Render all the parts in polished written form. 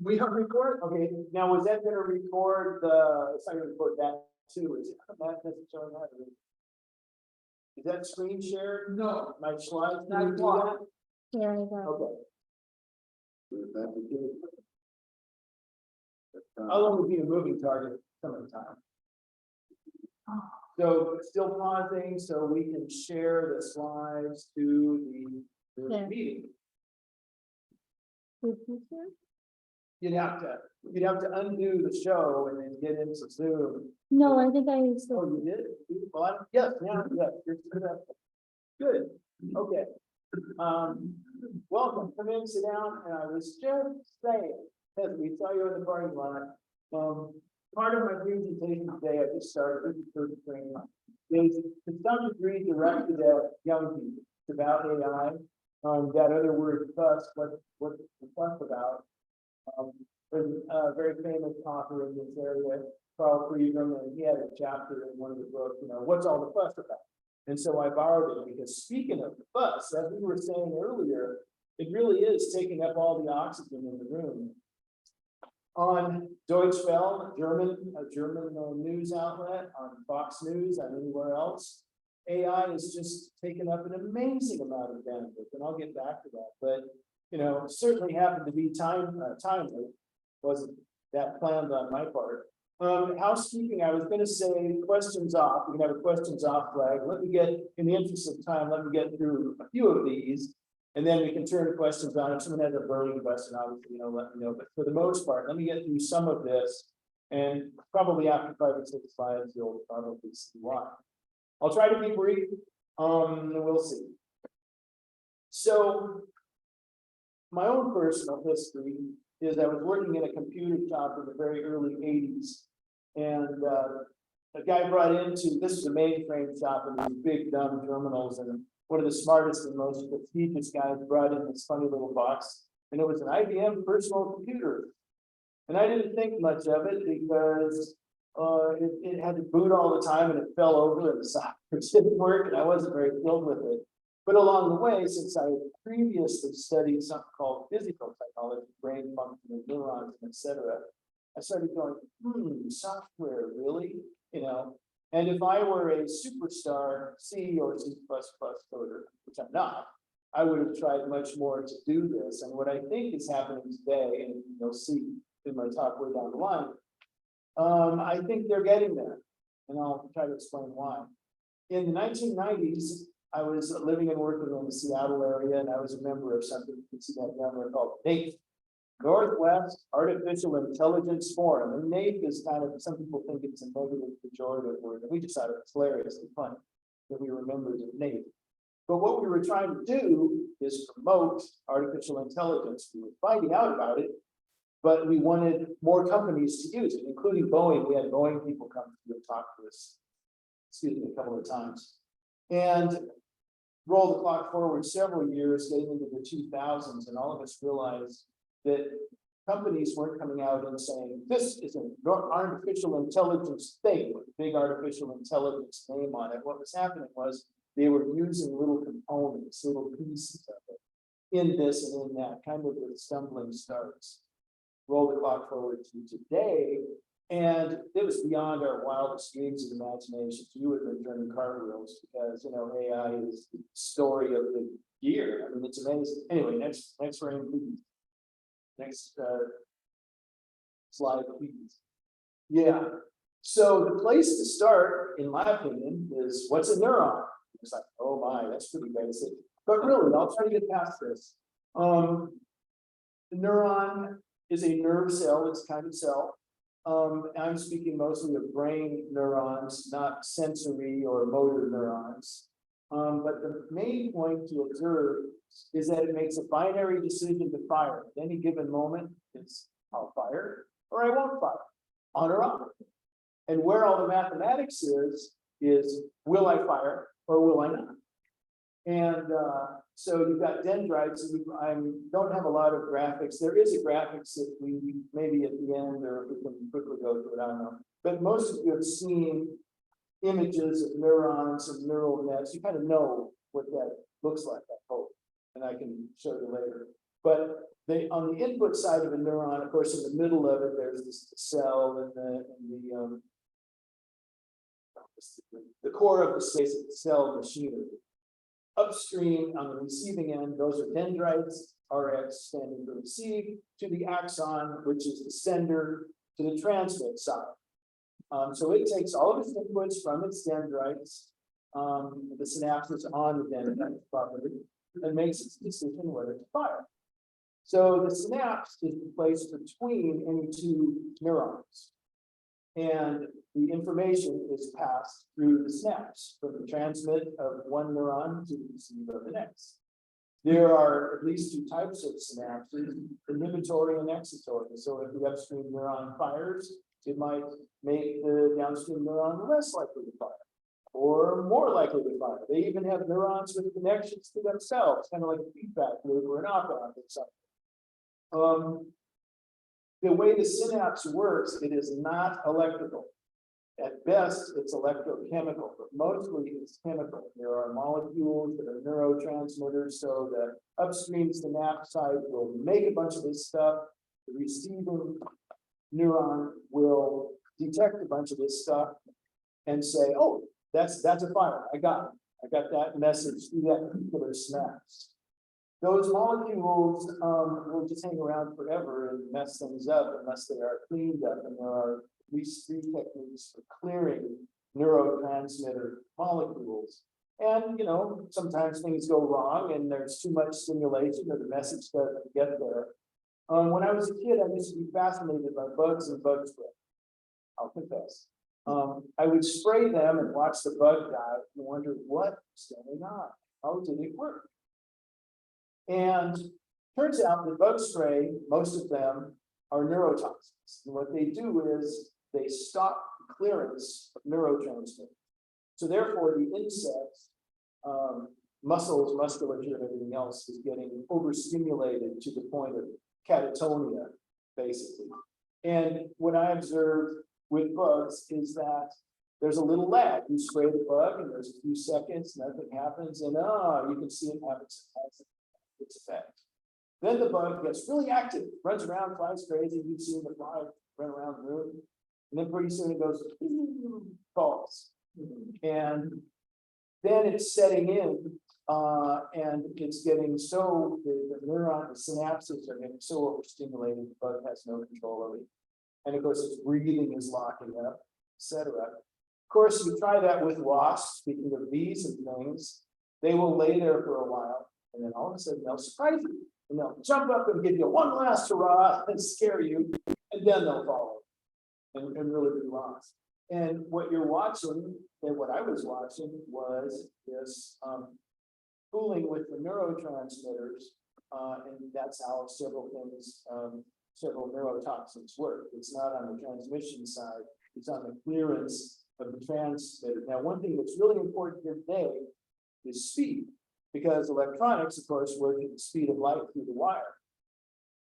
We don't record? Okay, now was that gonna record the, it's not gonna record that too, is it? Not necessarily that. Is that screen shared? No. My slides, can you do that? Here we go. Okay. I'll only be a moving target some of the time. So still pausing so we can share the slides to the Yeah. meeting. Did you hear? You'd have to undo the show and then get into Zoom. No, I think I used Oh, to. you did? Well, yes, yeah, yeah, you're good. Okay. Welcome, come in, sit down, and I was just saying, as we saw you in the parking lot, part of my presentation today, I just started with the first training, is to some degree directed at young people. It's about AI, that other word fuss, what's the fuss about? There's a very famous author in this area, Carl Friedman, and he had a chapter in one of the books, what's all the fuss about? And so I borrowed it because speaking of the fuss, as we were saying earlier, it really is taking up all the oxygen in the room. On Deutsche Welle, a German news outlet, on Fox News, and anywhere else, AI is just taken up an amazing amount of bandwidth, and I'll get back to that. But certainly happened to be timely. Wasn't that planned on my part? Housekeeping, I was going to say questions off. We can have a questions off flag. Let me get, in the interest of time, let me get through a few of these, and then we can turn to questions on. If someone has a burning question, obviously, let me know. But for the most part, let me get through some of this, and probably after 5 or 6 slides, you'll probably see why. I'll try to be brief. We'll see. So, my own personal history is I was working in a computer shop in the very early 80s. And a guy brought into, this was a mainframe shop and these big dumb terminals, and one of the smartest and most prestigious guys brought in this funny little box, and it was an IBM personal computer. And I didn't think much of it because it had to boot all the time and it fell over and the software didn't work, and I wasn't very thrilled with it. But along the way, since I had previously studied something called physical psychology, brain function and neurons, and etc., I started going, software, really? And if I were a superstar C or C++ coder, which I'm not, I would have tried much more to do this. And what I think is happening today, and you'll see in my talk way down the line, I think they're getting there. And I'll try to explain why. In the 1990s, I was living and working in the Seattle area, and I was a member of something, you can see that number called NAIF, Northwest Artificial Intelligence Forum. And NAIF is kind of, some people think it's a negative pejorative word, and we just thought it was hilariously funny that we were members of NAIF. But what we were trying to do is promote artificial intelligence. We were finding out about it, but we wanted more companies to use it, including Boeing. We had Boeing people come to talk to us, a couple of times. And roll the clock forward several years, getting into the 2000s, and all of us realized that companies weren't coming out and saying, this is an artificial intelligence thing with a big artificial intelligence name on it. What was happening was they were using little components, little pieces of it in this and in that, kind of with stumbling starts. Roll the clock forward to today, and it was beyond our wildest dreams and imaginations. You would have been turning cartwheels because AI is the story of the year. I mean, it's amazing. Anyway, next frame, please. Next slide, please. Yeah. So the place to start, in my opinion, is what's a neuron? It's like, oh my, that's pretty basic. But really, I'll try to get past this. The neuron is a nerve cell. It's a kind of cell. I'm speaking mostly of brain neurons, not sensory or motor neurons. But the main point to observe is that it makes a binary decision to fire. At any given moment, it's I'll fire or I won't fire, on or off. And where all the mathematics is will I fire or will I not? And so you've got dendrites. I don't have a lot of graphics. There is a graphics that we maybe at the end, or if we can quickly go to it, I don't know. But most of you have seen images of neurons and neural nets. You kind of know what that looks like, I hope, and I can show you later. But on the input side of a neuron, of course, in the middle of it, there's this cell and the core of the basic cell machinery. Upstream on the receiving end, those are dendrites, RX standing for receive, to the axon, which is the sender, to the transmit side. So it takes all of its inputs from its dendrites, the synapses on the dendrites properly, and makes its decision whether to fire. So the synapse is the place between any two neurons. And the information is passed through the synapse from the transmit of one neuron to the receive of the next. There are at least two types of synapses, inhibitory and excitatory. So if the upstream neuron fires, it might make the downstream neuron less likely to fire or more likely to fire. They even have neurons with connections to themselves, kind of like a feedback loop or an op-amp or something. The way the synapse works, it is not electrical. At best, it's electrochemical, but mostly it's chemical. There are molecules that are neurotransmitters, so the upstream synapse side will make a bunch of this stuff. The receiving neuron will detect a bunch of this stuff and say, oh, that's a fire. I got it. I got that message through that particular synapse. Those molecules will just hang around forever and mess things up unless they are cleaned up. And there are at least 3 techniques for clearing neurotransmitter molecules. And, you know, sometimes things go wrong and there's too much stimulation or the message doesn't get there. When I was a kid, I used to be fascinated by bugs and bug spray. I'll confess. I would spray them and watch the bug die and wonder what's going on. How did it work? And turns out that bug spray, most of them are neurotoxins. And what they do is they stop clearance of neurotransmitters. So therefore, the insects, muscles, musculature, and everything else is getting overstimulated to the point of catatonia, basically. And what I observed with bugs is that there's a little lag. You spray the bug, and there's a few seconds, nothing happens, and you can see it have its effect. Then the bug gets really active, runs around, flies crazy. You've seen the fly run around the room, and then pretty soon it goes, falls, and then it's setting in, and it's getting so the neuron, the synapses are getting so overstimulated, the bug has no control over it, and of course its breathing is locking up, etc. Of course, you try that with wasps. Speaking of bees and things, they will lay there for a while. And then all of a sudden they'll surprise you. And they'll jump up and give you one last hurrah and scare you. And then they'll follow and really be lost. And what you're watching, and what I was watching, was this fooling with the neurotransmitters. And that's how several things, several neurotoxins work. It's not on the transmission side, it's on the clearance of the transmitter. Now, one thing that's really important here today is speed. Because electronics, of course, work at the speed of light through the wire.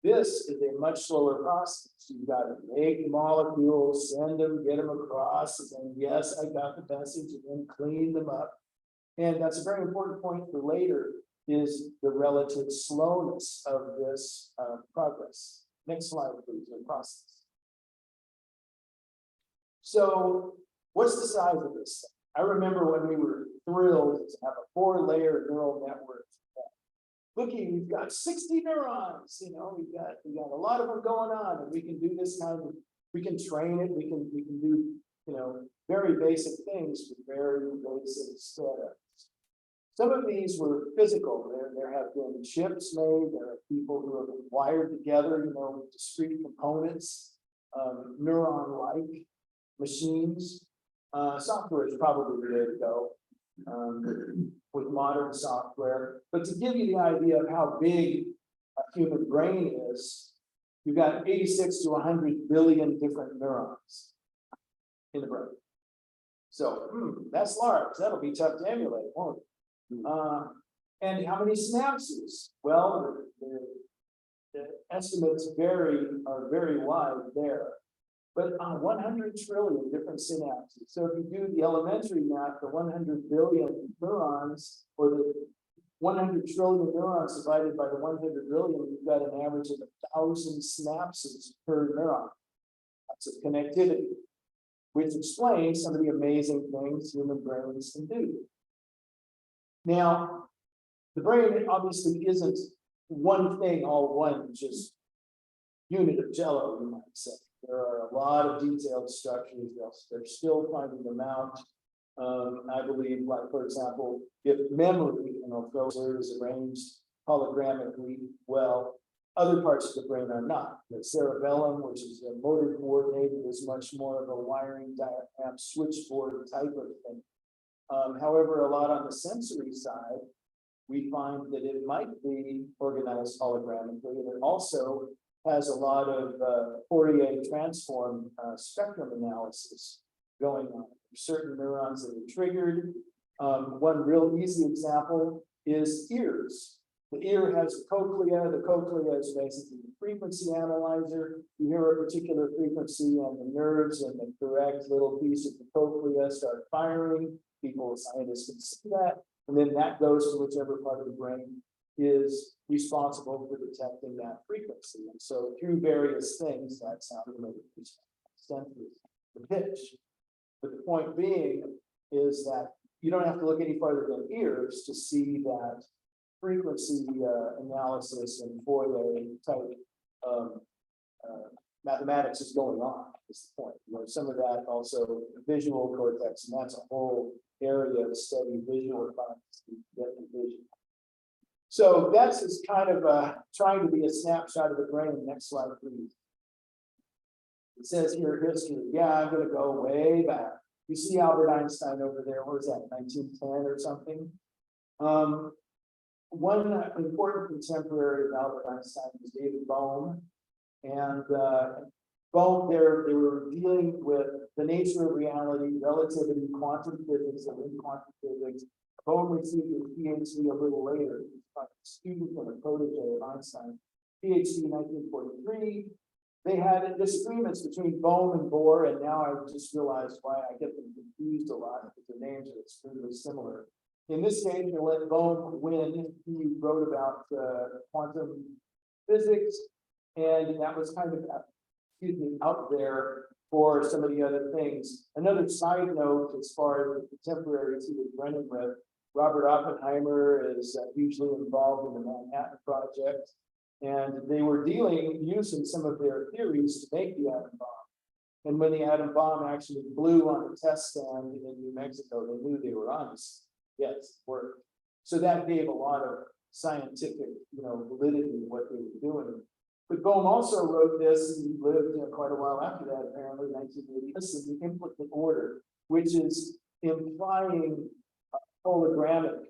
This is a much slower process. You've got to make molecules, send them, get them across, and then, yes, I got the message, and then clean them up. And that's a very important point for later, is the relative slowness of this progress. Next slide, please, the process. So what's the size of this thing? I remember when we were thrilled to have a 4-layer neural network. Looky, we've got 60 neurons, you know, we got a lot of them going on, and we can do this kind of, we can train it, we can do, you know, very basic things with very basic setups. Some of these were physical. There have been chips made, there are people who have been wired together, you know, with discrete components, neuron-like machines. Software is probably the way to go with modern software. But to give you the idea of how big a human brain is, you've got 86 to 100 billion different neurons in the brain. So that's large. That'll be tough to emulate, won't it? And how many synapses? Well, the estimates are very wide there. But 100 trillion different synapses. So if you do the elementary math, the 100 billion neurons, or 100 trillion neurons divided by the 100 billion, you've got an average of 1,000 synapses per neuron. That's a connectivity, which explains some of the amazing things human brains can do. Now, the brain obviously isn't one thing, all one, just unit of jello, you might say. There are a lot of detailed structures. They're still finding them out. I believe, like, for example, if memory, is arranged hologramically, well, other parts of the brain are not. The cerebellum, which is a motor coordinated, is much more of a wiring diagram, switchboard type of thing. However, a lot on the sensory side, we find that it might be organized hologramically, and it also has a lot of Fourier transform spectrum analysis going on. Certain neurons that are triggered. One real easy example is ears. The ear has a cochlea. The cochlea is basically the frequency analyzer. You hear a particular frequency, and the nerves and the correct little piece of the cochlea start firing. People, scientists can see that, and then that goes to whichever part of the brain is responsible for detecting that frequency. And so, through various things, that's how we make the pitch. But the point being is that you don't have to look any farther than ears to see that frequency analysis and Fourier type mathematics is going on. Is the point. You know, some of that also visual cortex, and that's a whole area of study, visual vision. So that's just kind of trying to be a snapshot of the brain. Next slide, please. It says here history. Yeah, I'm going to go way back. You see Albert Einstein over there. What was that, 1910 or something? One important contemporary of Albert Einstein was David Bohm. And Bohm, they were dealing with the nature of reality, relativity, quantum physics, and in quantum physics. Bohm received his PhD a little later. He was a student and a protege of Einstein. PhD in 1943. They had disagreements between Bohm and Bohr, and now I just realized why I get them confused a lot because the names are extremely similar. In this case, they let Bohm win. He wrote about quantum physics, and that was kind of, out there for some of the other things. Another side note, as far as the contemporaries he was running with, Robert Oppenheimer is hugely involved in the Manhattan Project. And they were using some of their theories to make the atom bomb. And when the atom bomb actually blew on the test stand in New Mexico, they knew they were honest. Yes, it worked. So that gave a lot of scientific, validity to what they were doing. But Bohm also wrote this, and he lived quite a while after that, apparently 1980. This is the implicit order, which is implying hologramic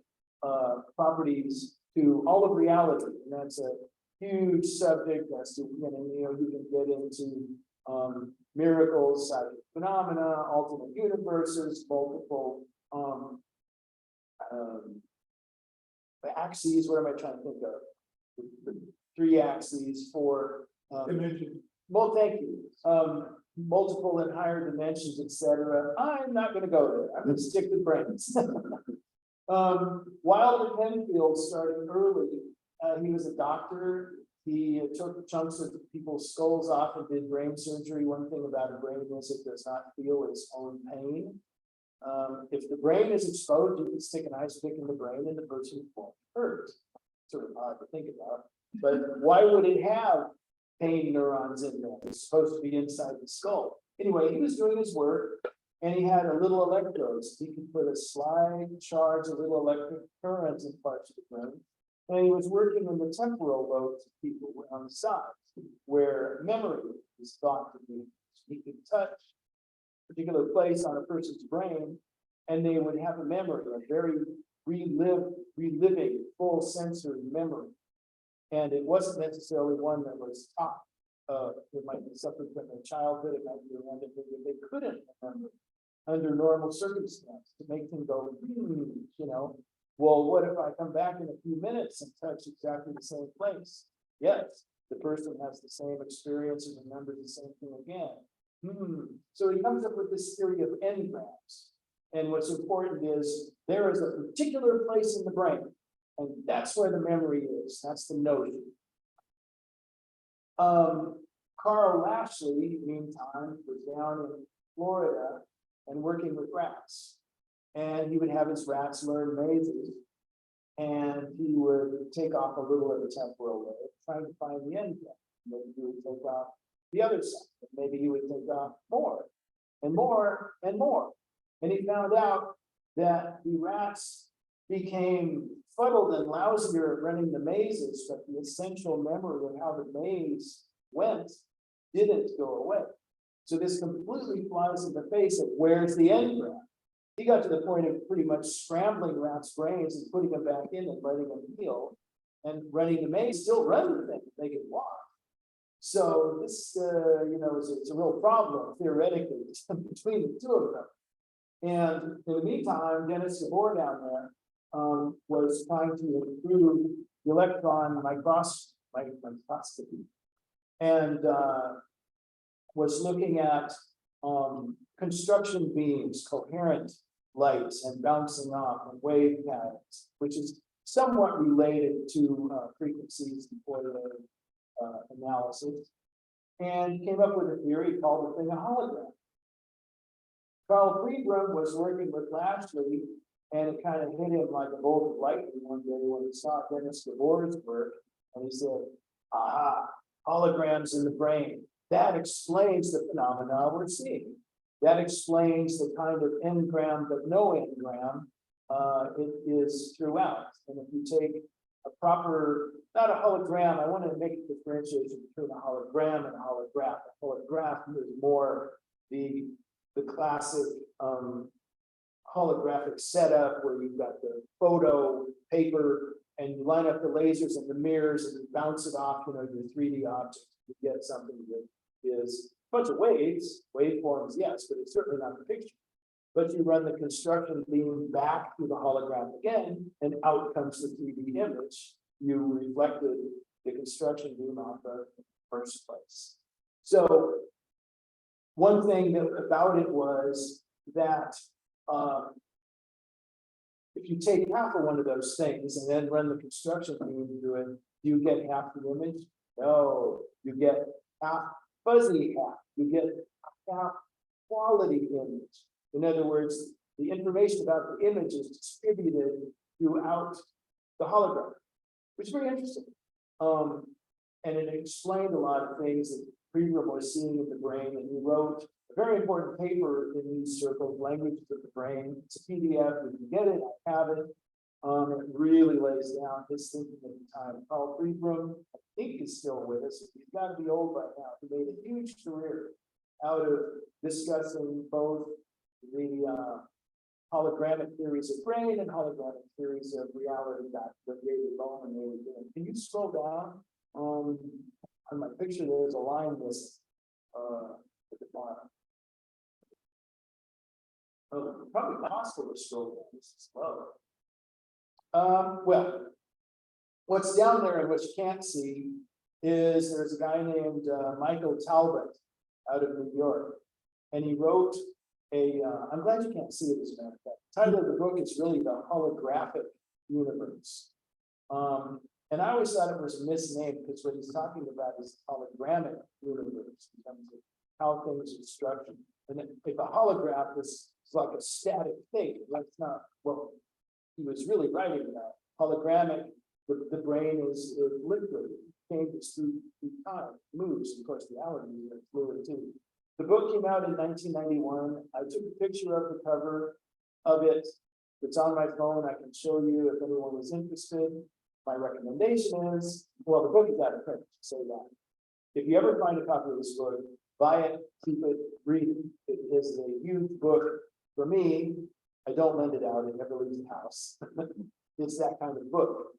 properties to all of reality, and that's a huge subject as to, you can get into miracles, psychic phenomena, alternate universes, multiple axes. What am I trying to think of? The 3 axes for dimension. Well, thank you. Multiple and higher dimensions, etc. I'm not going to go there. I'm going to stick with brains. Wilder Penfield started early. He was a doctor. He took chunks of people's skulls off and did brain surgery. One thing about a brain is it does not feel its own pain. If the brain is exposed, you can stick an ice pick in the brain and the person won't hurt. Sort of odd to think about. But why would it have pain neurons in there? It's supposed to be inside the skull. Anyway, he was doing his work, and he had a little electrodes. He could put a slide charge, a little electric current in parts of the brain. And he was working in the temporal lobes of people on the side, where memory is thought to be. He could touch a particular place on a person's brain, and they would have a memory, a very reliving, full sensory memory. And it wasn't necessarily one that was taught. It might be something from their childhood, it might be one that they couldn't remember under normal circumstances to make them go, well, what if I come back in a few minutes and touch exactly the same place? Yes, the person has the same experience and remembers the same thing again. So he comes up with this theory of engrams. And what's important is there is a particular place in the brain, And that's where the memory is, that's the notion. Carl Lashley, meantime, was down in Florida and working with rats. And he would have his rats learn mazes. And he would take off a little at a temporal way, trying to find the end game. Maybe he would take off the other side, but maybe he would take off more and more and more. And he found out that the rats became fuddled and lousier at running the mazes, but the essential memory of how the maze went didn't go away. So this completely flies in the face of where's the end graph. He got to the point of pretty much scrambling rats' brains and putting them back in and letting them heal, and running the maze, still run the thing, make it walk. So this, it's a real problem theoretically between the two of them. And in the meantime, Dennis Gabor down there was trying to improve the electron microscopy, and was looking at construction beams, coherent lights, and bouncing off and wave patterns, which is somewhat related to frequencies and Fourier analysis, and came up with a theory called the thing a hologram. Carl Friedrum was working with Lashley, and it kind of hit him like a bolt of lightning one day when he saw Dennis Gabor's work, and he said, aha, holograms in the brain. That explains the phenomena we're seeing. That explains the kind of engram but no engram it is throughout. And if you take a proper, not a hologram, I want to make a differentiation between a hologram and a holograph. A holograph is more the classic holographic setup where you've got the photo paper and you line up the lasers and the mirrors and you bounce it off, your 3D object. You get something that is a bunch of waves, waveforms, yes, but it's certainly not the picture. But you run the construction beam back through the hologram again, and out comes the 3D image. You reflected the construction beam off the first place. So one thing about it was that if you take half of one of those things and then run the construction beam through it, do you get half the image? No, you get half fuzzy half. You get half quality image. In other words, the information about the image is distributed throughout the hologram, which is very interesting. And it explained a lot of things that Friedrum was seeing in the brain, and he wrote a very important paper in these circles, Languages of the Brain. It's a PDF, you can get it, I have it. It really lays down his thinking at the time. Carl Friedrum, I think, is still with us. He's got to be old by now. He made a huge career out of discussing both the hologramic theories of brain and hologramic theories of reality that David Bowman they were doing. Can you scroll down? On my picture, there's a line missing at the bottom. Oh, probably possible to scroll down. This is slow. Well, what's down there and what you can't see is there's a guy named Michael Talbot out of New York, and he wrote I'm glad you can't see it as a matter of fact. The title of the book is really The Holographic Universe. And I always thought it was misnamed because what he's talking about is hologramic universe in terms of how things are structured. And if a holograph is like a static thing, that's not what he was really writing about. Hologramic, the brain is liquid, it changes through time, moves. Of course, reality is fluid too. The book came out in 1991. I took a picture of the cover of it. It's on my phone. I can show you if anyone was interested. My recommendation is, well, the book is out of print, so that. If you ever find a copy of this book, buy it, keep it, read it. It is a huge book for me. I don't lend it out, it never leaves the house. It's that kind of book.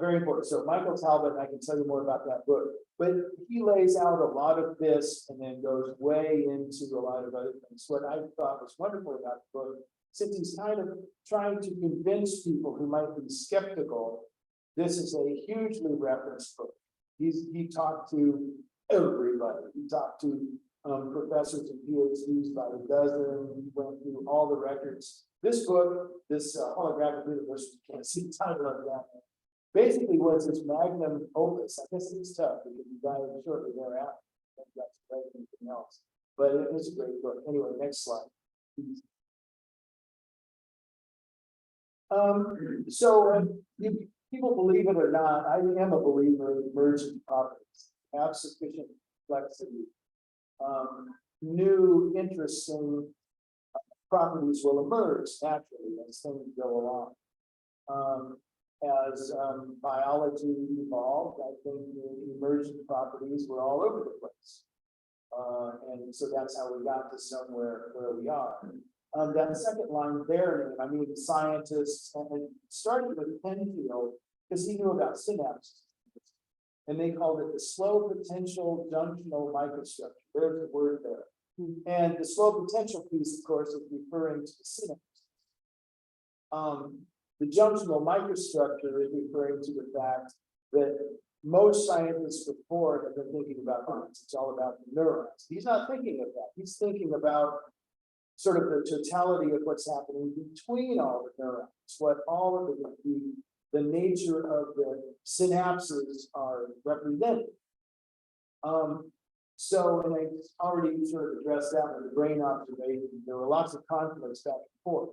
Very important. So Michael Talbot, I can tell you more about that book, but he lays out a lot of this and then goes way into a lot of other things. What I thought was wonderful about the book, since he's kind of trying to convince people who might be skeptical, this is a hugely referenced book. He talked to everybody. He talked to professors and PhDs by the dozen. He went through all the records this book, this holographic universe, you can't see the title of that. Basically was this magnum opus. I guess it's tough because you died shortly thereafter. That's anything else. But it was a great book. Anyway, next slide. Please. People believe it or not, I am a believer in emergent properties, have sufficient complexity. New interesting properties will emerge naturally as things go along. As biology evolved, I think the emergent properties were all over the place. And so that's how we got to somewhere where we are. That second line there, I mean, scientists, and it started with Penfield, because he knew about synapses. And they called it the slow potential junctional microstructure. There's the word there. And the slow potential piece, of course, is referring to the synapse. The junctional microstructure is referring to the fact that most scientists before have been thinking about neurons. It's all about the neurons. He's not thinking of that. He's thinking about sort of the totality of what's happening between all the neurons, what all of the nature of the synapses are represented. So, and I already sort of addressed that with the brain observation. There were lots of conflicts back and forth.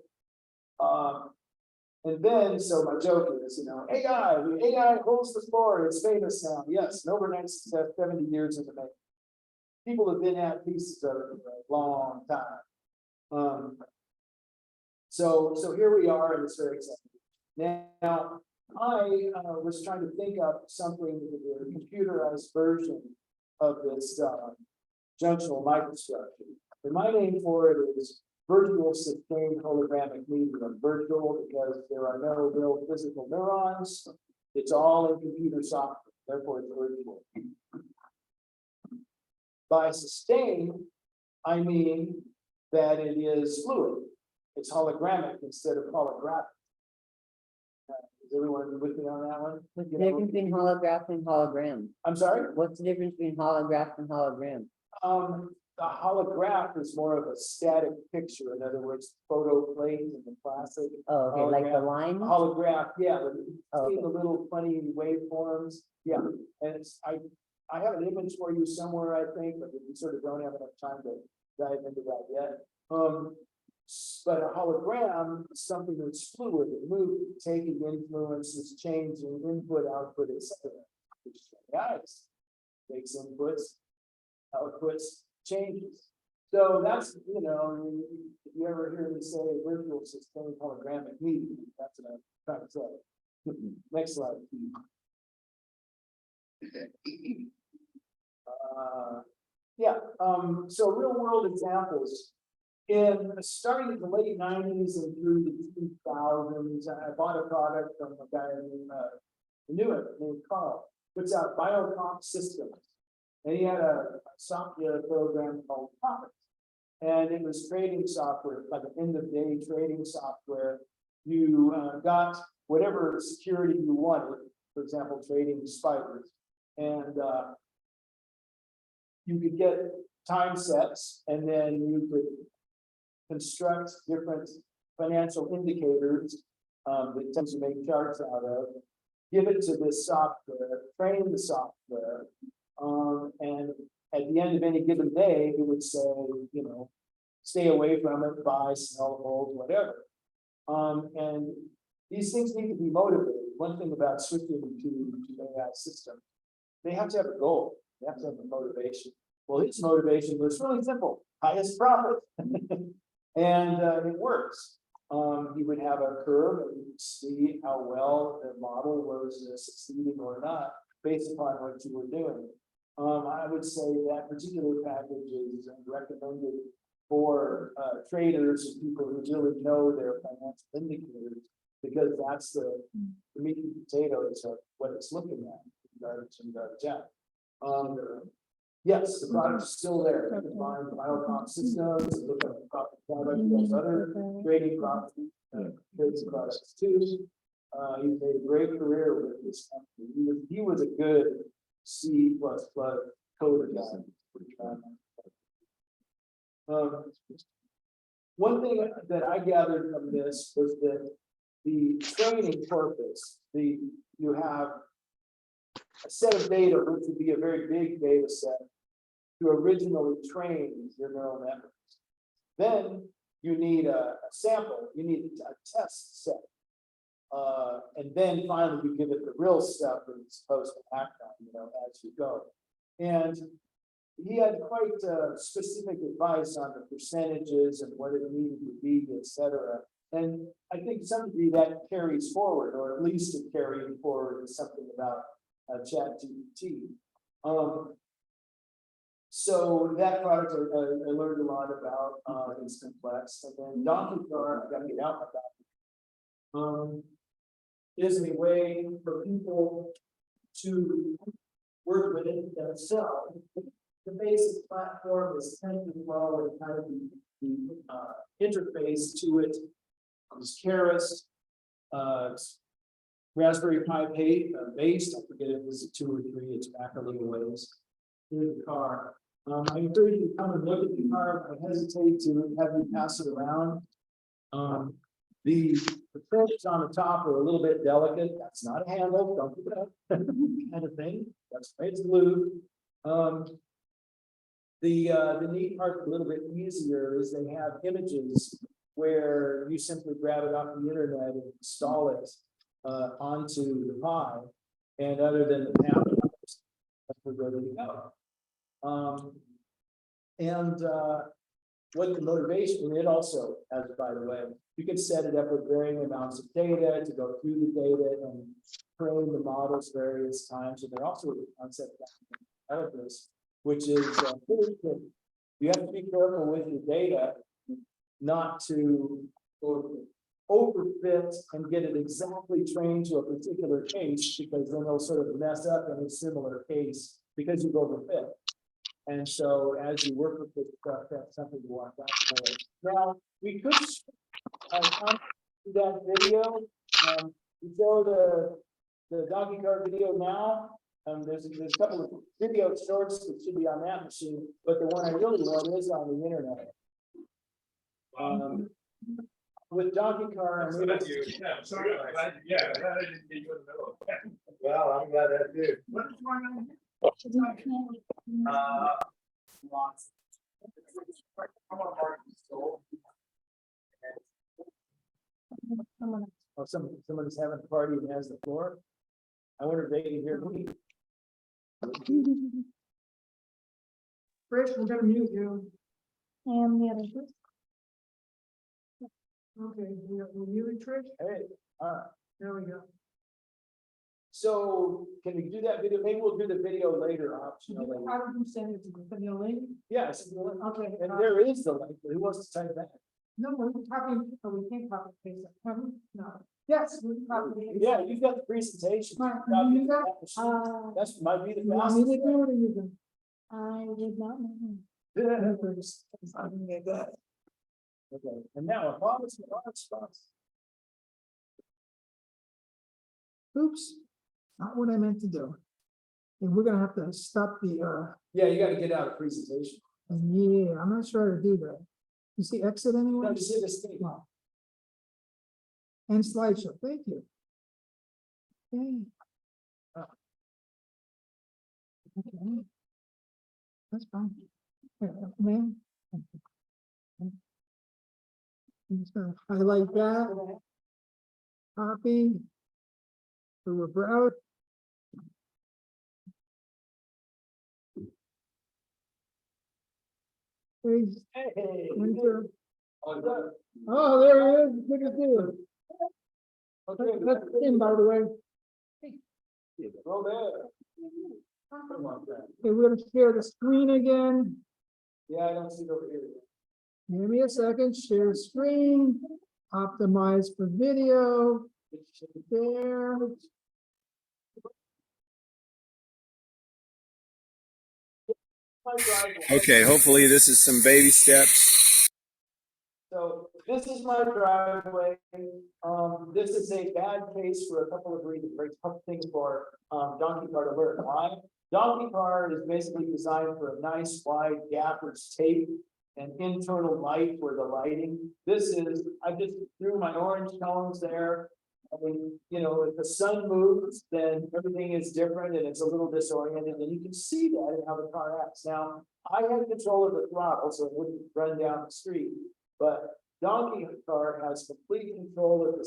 And then, so my joke is, AI holds the floor, it's famous now. Yes, an overnight success, 70 years in the making. People have been at pieces of it for a long time. So here we are, and it's very exciting. Now, I was trying to think up something with a computerized version of this junctional microstructure. And my name for it is virtual sustained holographic medium. Virtual because there are no real physical neurons. It's all in computer software, therefore it's virtual. By sustained, I mean that it is fluid. It's hologramic instead of holographic. Is everyone with me on that one? What's the difference between holograph and hologram? I'm sorry? What's the difference between holograph and hologram? The holograph is more of a static picture. In other words, photo plate in the classic. Oh, okay, like the hologram. line? Holograph, yeah, but you Oh, see okay. the little funny waveforms, yeah, and it's, I have an image for you somewhere, I think, but we sort of don't have enough time to dive into that yet. But a hologram is something that's fluid, it moves, taking influences, changing input, output, etc. Which is guys, takes inputs, outputs, changes. So that's, if you ever hear me say virtual sustained hologramic medium, that's what I'm trying to say. Next slide, please. So real world examples. Starting in the late 90s and through the 2000s, I bought a product from a guy named Carl, puts out Biocomp Systems. And he had a software program called Puppet. And it was trading software, like an end of day trading software. You got whatever security you wanted, for example, trading spiders. And you could get time sets, and then you could construct different financial indicators that tends to make charts out of, give it to this software, train the software, and at the end of any given day, it would say, stay away from it, buy, sell, hold, whatever. And these things need to be motivated. One thing about switching to AI systems, they have to have a goal. They have to have a motivation. Well, his motivation was really simple: highest profit. And it works. He would have a curve and you would see how well the model was succeeding or not based upon what you were doing. I would say that particular package is recommended for traders and people who really know their financial indicators, because that's the meat and potatoes of what it's looking at. Yes, the product is still there. You can find Biocomp Systems, look at the product, there's other trading products, trades products too. He's made a great career with this company. He was a good C++ coder guy. one thing that I gathered from this was that the training purpose, you have a set of data, which would be a very big data set, to originally train your neural networks. Then you need a sample, you need a test set. And then finally you give it the real stuff that it's supposed to act on, as you go. And he had quite specific advice on the percentages and what it needed to be, et cetera. And I think to some degree that carries forward, or at least it carried forward is something about ChatGPT. So that product I learned a lot about. It's complex. And then Donkey Car, I gotta get out my document. Is a way for people to work with it themselves. The basic platform is TensorFlow and kind of the interface to it is Keras, Raspberry Pi based. I forget if it was 2 or 3. It's back a little ways. Here's the car. I encourage you to come and look at the car. I hesitate to have you pass it around. The prints on the top are a little bit delicate. That's not a handle. Don't do that kind of thing. That's why it's blue. The neat part, a little bit easier, is they have images where you simply grab it off the internet and install it onto the Pi, and other than the panel, we're ready to go. What the motivation, it also has, by the way, you can set it up with varying amounts of data to go through the data and train the models various times. And there also is a concept of this, which is you have to be careful with your data not to overfit and get it exactly trained to a particular case, because then they'll sort of mess up in a similar case because you've overfit. And so as you work with this stuff, that's something to watch out for. Now, we could do that video. We show the Donkey Car video now. There's a couple of video shorts that should be on that machine, but the one I really want is on the internet. With Donkey Car, I'm That's you. Yeah, I'm sorry. I didn't get you in the middle. Well, I'm glad that did. What's going on? Lots. Oh, somebody's having a party and has the floor. I wonder if they can hear me. Rich, we're gonna mute you. And the other person. Okay, we're muting Trish. Hey, There we go. so can we do that video? Maybe we'll do the video later, optionally. How would you send it to me? Send me a link? Yes, Okay. and there is the link. Who wants to type that? No, we're talking, we can't copy paste it. Have we? No. Yes, we can copy paste it. Yeah, you've got the presentation. Right, Copy you it. got- That's might be the You want me to fastest. do it or you can? I did not know. Okay, and now a policy response. Oops, not what I meant to do. And we're gonna have to stop the, Yeah, you gotta get out of presentation. yeah, I'm not sure how to do that. You see exit No, anywhere? just hit escape. No. And slideshow, thank you. Okay. Okay. That's fine. Man. I'm just gonna highlight that, copy. So we're browse. Paste, Hey. enter. Oh, good. Oh, there he is, look at this. Okay, That's him, by the way. Go there. Come on, man. Okay, we're gonna share the screen again. Yeah, I don't see it over here. Give me a second, share screen, optimize for video, there. My driveway. Okay, hopefully this is some baby steps. So this is my driveway. This is a bad case for a couple of reasons, very tough thing for Donkey Car to learn. Why? Donkey Car is basically designed for a nice wide gapper's tape and internal light for the lighting. This is, I just threw my orange cones there. I mean, you know, if the sun moves, then everything is different and it's a little disoriented, and you can see that in how the car acts. Now, I had control of the throttle, so it wouldn't run down the street, but Donkey Car has complete control of the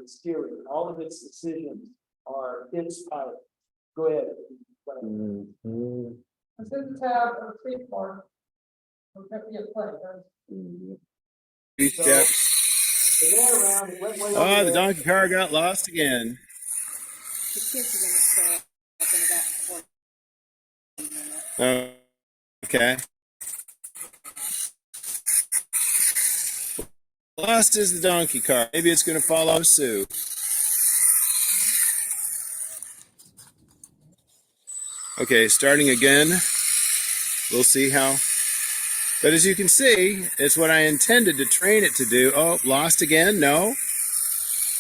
steering. All of its decisions are its pilot. Go ahead. It's in the tab of the street part. Few steps. It went around, it went way over Oh, the there. donkey car got lost again. Oh, okay. Lost is the donkey car. Maybe it's going to follow Sue. Okay, starting again. We'll see how. But as you can see, it's what I intended to train it to do. Oh, lost again? No.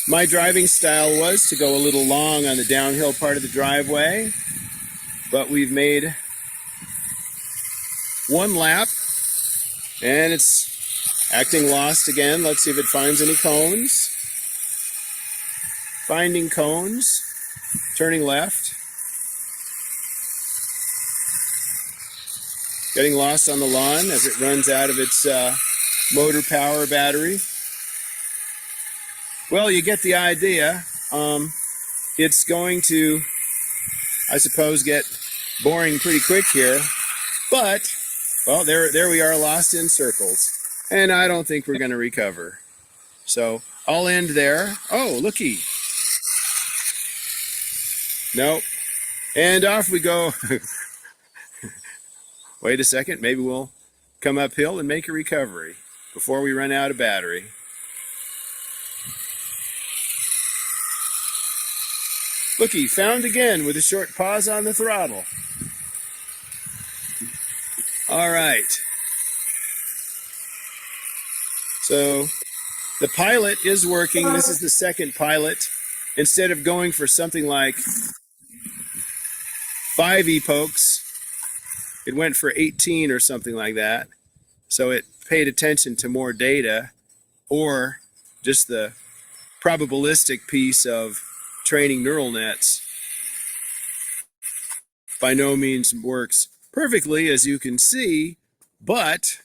My driving style was to go a little long on the downhill part of the driveway, but we've made one lap and it's acting lost again. Let's see if it finds any cones. Finding cones, turning left. Getting lost on the lawn as it runs out of its motor power battery. Well, you get the idea. It's going to, I suppose, get boring pretty quick here. But, well, there we are, lost in circles. And I don't think we're going to recover. So I'll end there. Oh, looky. Nope. And off we go. Wait a second, maybe we'll come uphill and make a recovery before we run out of battery. Looky, found again with a short pause on the throttle. All right. So the pilot is working. This is the second pilot. Instead of going for something like 5 epochs, it went for 18 or something like that. So it paid attention to more data, or just the probabilistic piece of training neural nets. By no means works perfectly, as you can see, but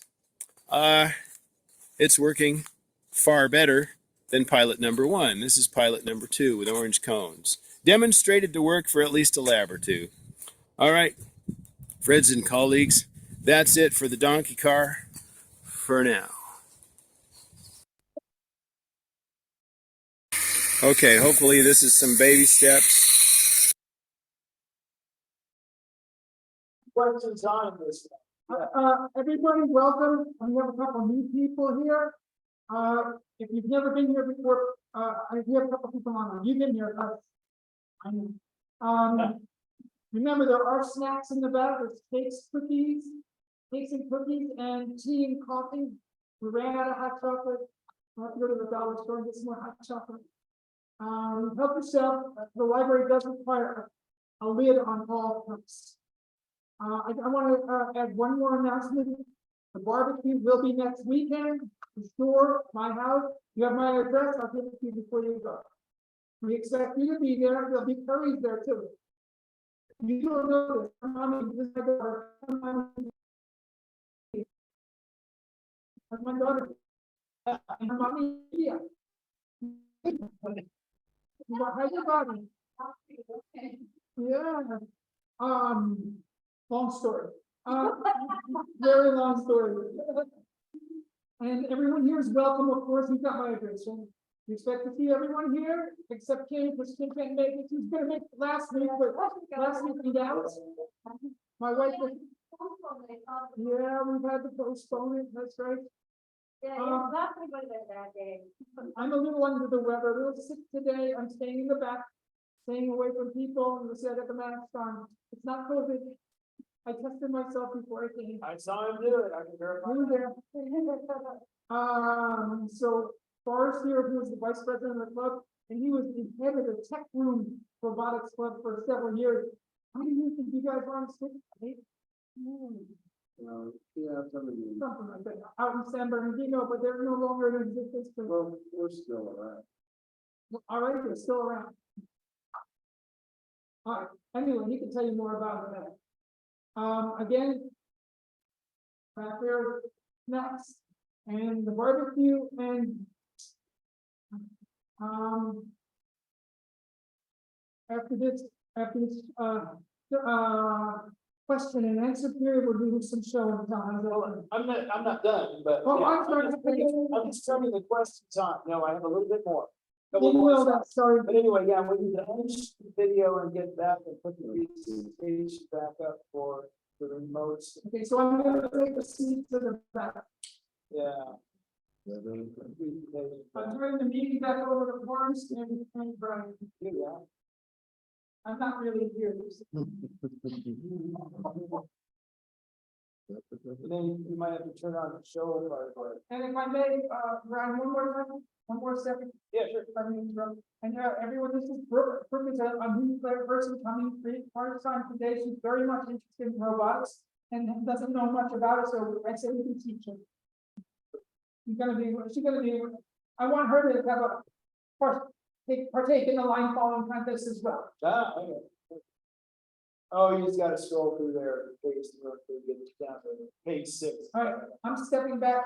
it's working far better than pilot number 1. This is pilot number 2 with orange cones. Demonstrated to work for at least a lab or two. All right. Friends and colleagues, that's it for the donkey car for now. Okay, hopefully this is some baby steps. Questions on this? Everybody, welcome. We have a couple new people here. If you've never been here before, we have a couple people on. You've been here. I know. Remember, there are snacks in the back. There's cakes and cookies, and tea and coffee. We ran out of hot chocolate. I'll have to go to the dollar store and get some more hot chocolate. Help yourself. The library does require a lid on all cups. I want to add one more announcement. The barbecue will be next weekend. The store, my house. You have my address. I'll give it to you before you go. We expect you to be there. There'll be curries there too. You don't know this. This is my daughter. That's my daughter. And her mommy, yeah. How's your body? Yeah. Long story. Very long story. And everyone here is welcome. Of course, you've got my address. And we expect to see everyone here, except Kate, because Kate can't make it. She's gonna make it last week, but last week in Dallas. My wife was, yeah, we've had to postpone it. That's right. I'm a little under the weather, a little sick today. I'm staying in the back, staying away from people, and we said at the mask on. It's not COVID. I tested myself before I came. I saw him do it. I can verify. You were there. So Forrest here, who was the vice president of the club, and he was the head of the tech room robotics club for several years. How do you think you guys are on stick? Yeah, something like that, out in San Bernardino, but they're no longer in existence. Well, We're still around. all right, they're still around. All right, anyway, he can tell you more about that. Again, back there next, and the barbecue and after this, question and answer period, we'll do some show and tell. I'm not done, but. Oh, yeah, I'm sorry. I'm just turning the questions on. No, I have a little bit more. You Couple more will, slides. that, sorry. But anyway, yeah, we need to end the video and get back and put the presentation back up for the remotes. Okay, so I'm gonna take a seat to the back. Yeah. I'm turning the meeting back over to Forrest and Brian. Yeah. I'm not really here. And then you might have to turn on the show part. And if I may, Brian, one more second. Yeah, sure. I mean, and everyone, this is Brooke. Brooke is a new person coming part-time today. She's very much interested in robotics and doesn't know much about it, so I say we can teach her. She's gonna be, I want her to have partake in the line following contest as well. Ah, okay. Oh, you just gotta scroll through there, page, to get down to page 6. All right, I'm stepping back.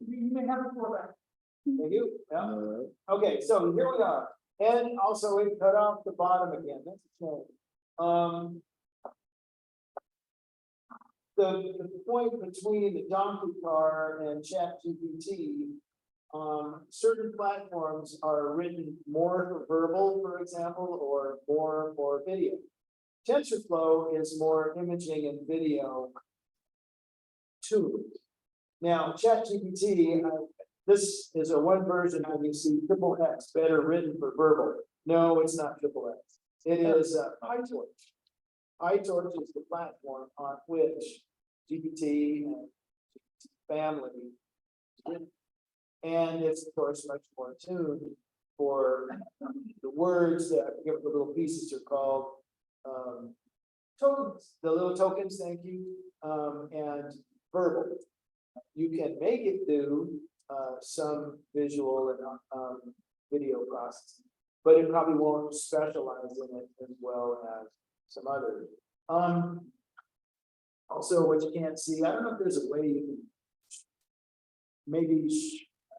You may have the floor back. Thank you. Yeah. Okay, so here we are. And also we cut off the bottom again. That's a shame. The point between the donkey car and ChatGPT, certain platforms are written more for verbal, for example, or more for video. TensorFlow is more imaging and video too. Now, ChatGPT, this is a one version where you see triple X, better written for verbal. No, it's not triple X. It is PyTorch. PyTorch is the platform on which GPT and family, and it's of course much more tuned for the words that I forget what the little pieces are called. Tokens, the little tokens, thank you, and verbal. You can make it do some visual and video processing, but it probably won't specialize in it as well as some others. Also, what you can't see, I don't know if there's a way you can maybe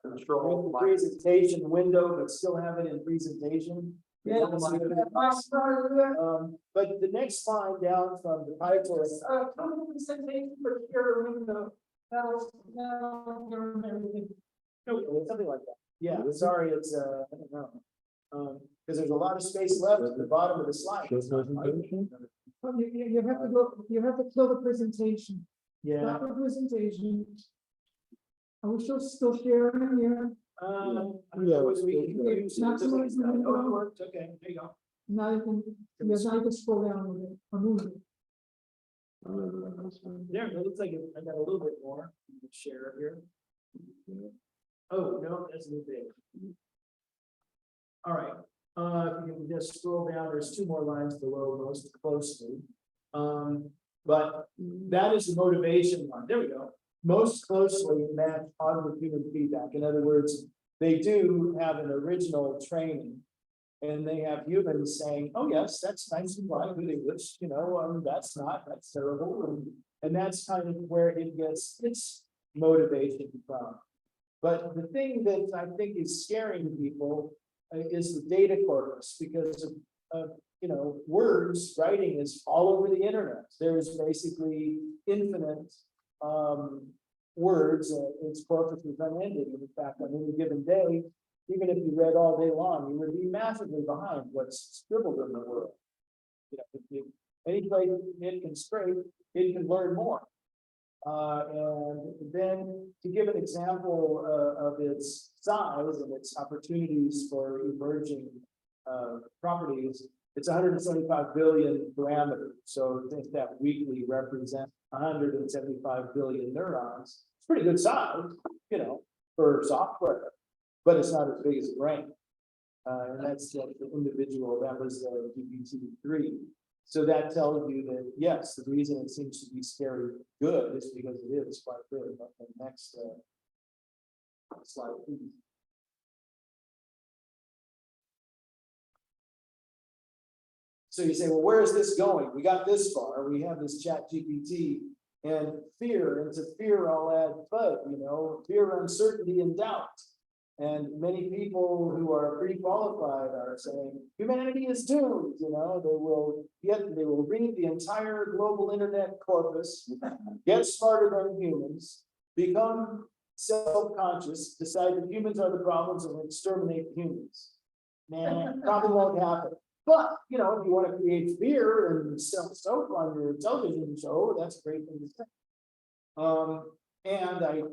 control the presentation window, but still have it in presentation. Yeah. But the next line down from the PyTorch. Presentation for your window. That'll everything. Something like that. Yeah, sorry, it's I don't know. Because there's a lot of space left at the bottom of the slide. You have to go, you have to kill the presentation. Yeah. Stop the presentation. Are we still sharing here? We can use it. Oh, it worked. Okay, there you go. Now you can, yes, I can scroll down with it, or move it. There, it looks like I got a little bit more. Share here. Oh, no, that's a little big. All right, if you can just scroll down, there's 2 more lines below most closely. But that is the motivation one. There we go. Most closely match audible human feedback. In other words, they do have an original training. And they have humans saying, oh, yes, that's nice and right, good English, that's terrible. And that's kind of where it gets its motivation from. But the thing that I think is scaring people is the data corpus, because of words, writing is all over the internet. There's basically infinite words, its corpus is unending. In fact, on any given day, even if you read all day long, you would be massively behind what's scribbled in the world. Any place it can scrape, it can learn more. And then to give an example of its size and its opportunities for emerging properties, it's 175 billion parameters. So I think that weekly represents 175 billion neurons. It's pretty good size, for software. But it's not as big as a brain. And that's the individual, that was GPT-3. So that tells you that, yes, the reason it seems to be scary good is because it is quite good. But the next slide, please. So you say, well, where is this going? We got this far. We have this Chat GPT and fear, and to fear I'll add FUD, fear, uncertainty, and doubt. And many people who are pre-qualified are saying humanity is doomed, they will read the entire global internet corpus, get smarter than humans, become self-conscious, decide that humans are the problems and exterminate humans. Nah, probably won't happen. But, if you want to create fear and sell soap on your television show, that's a great thing to say. And I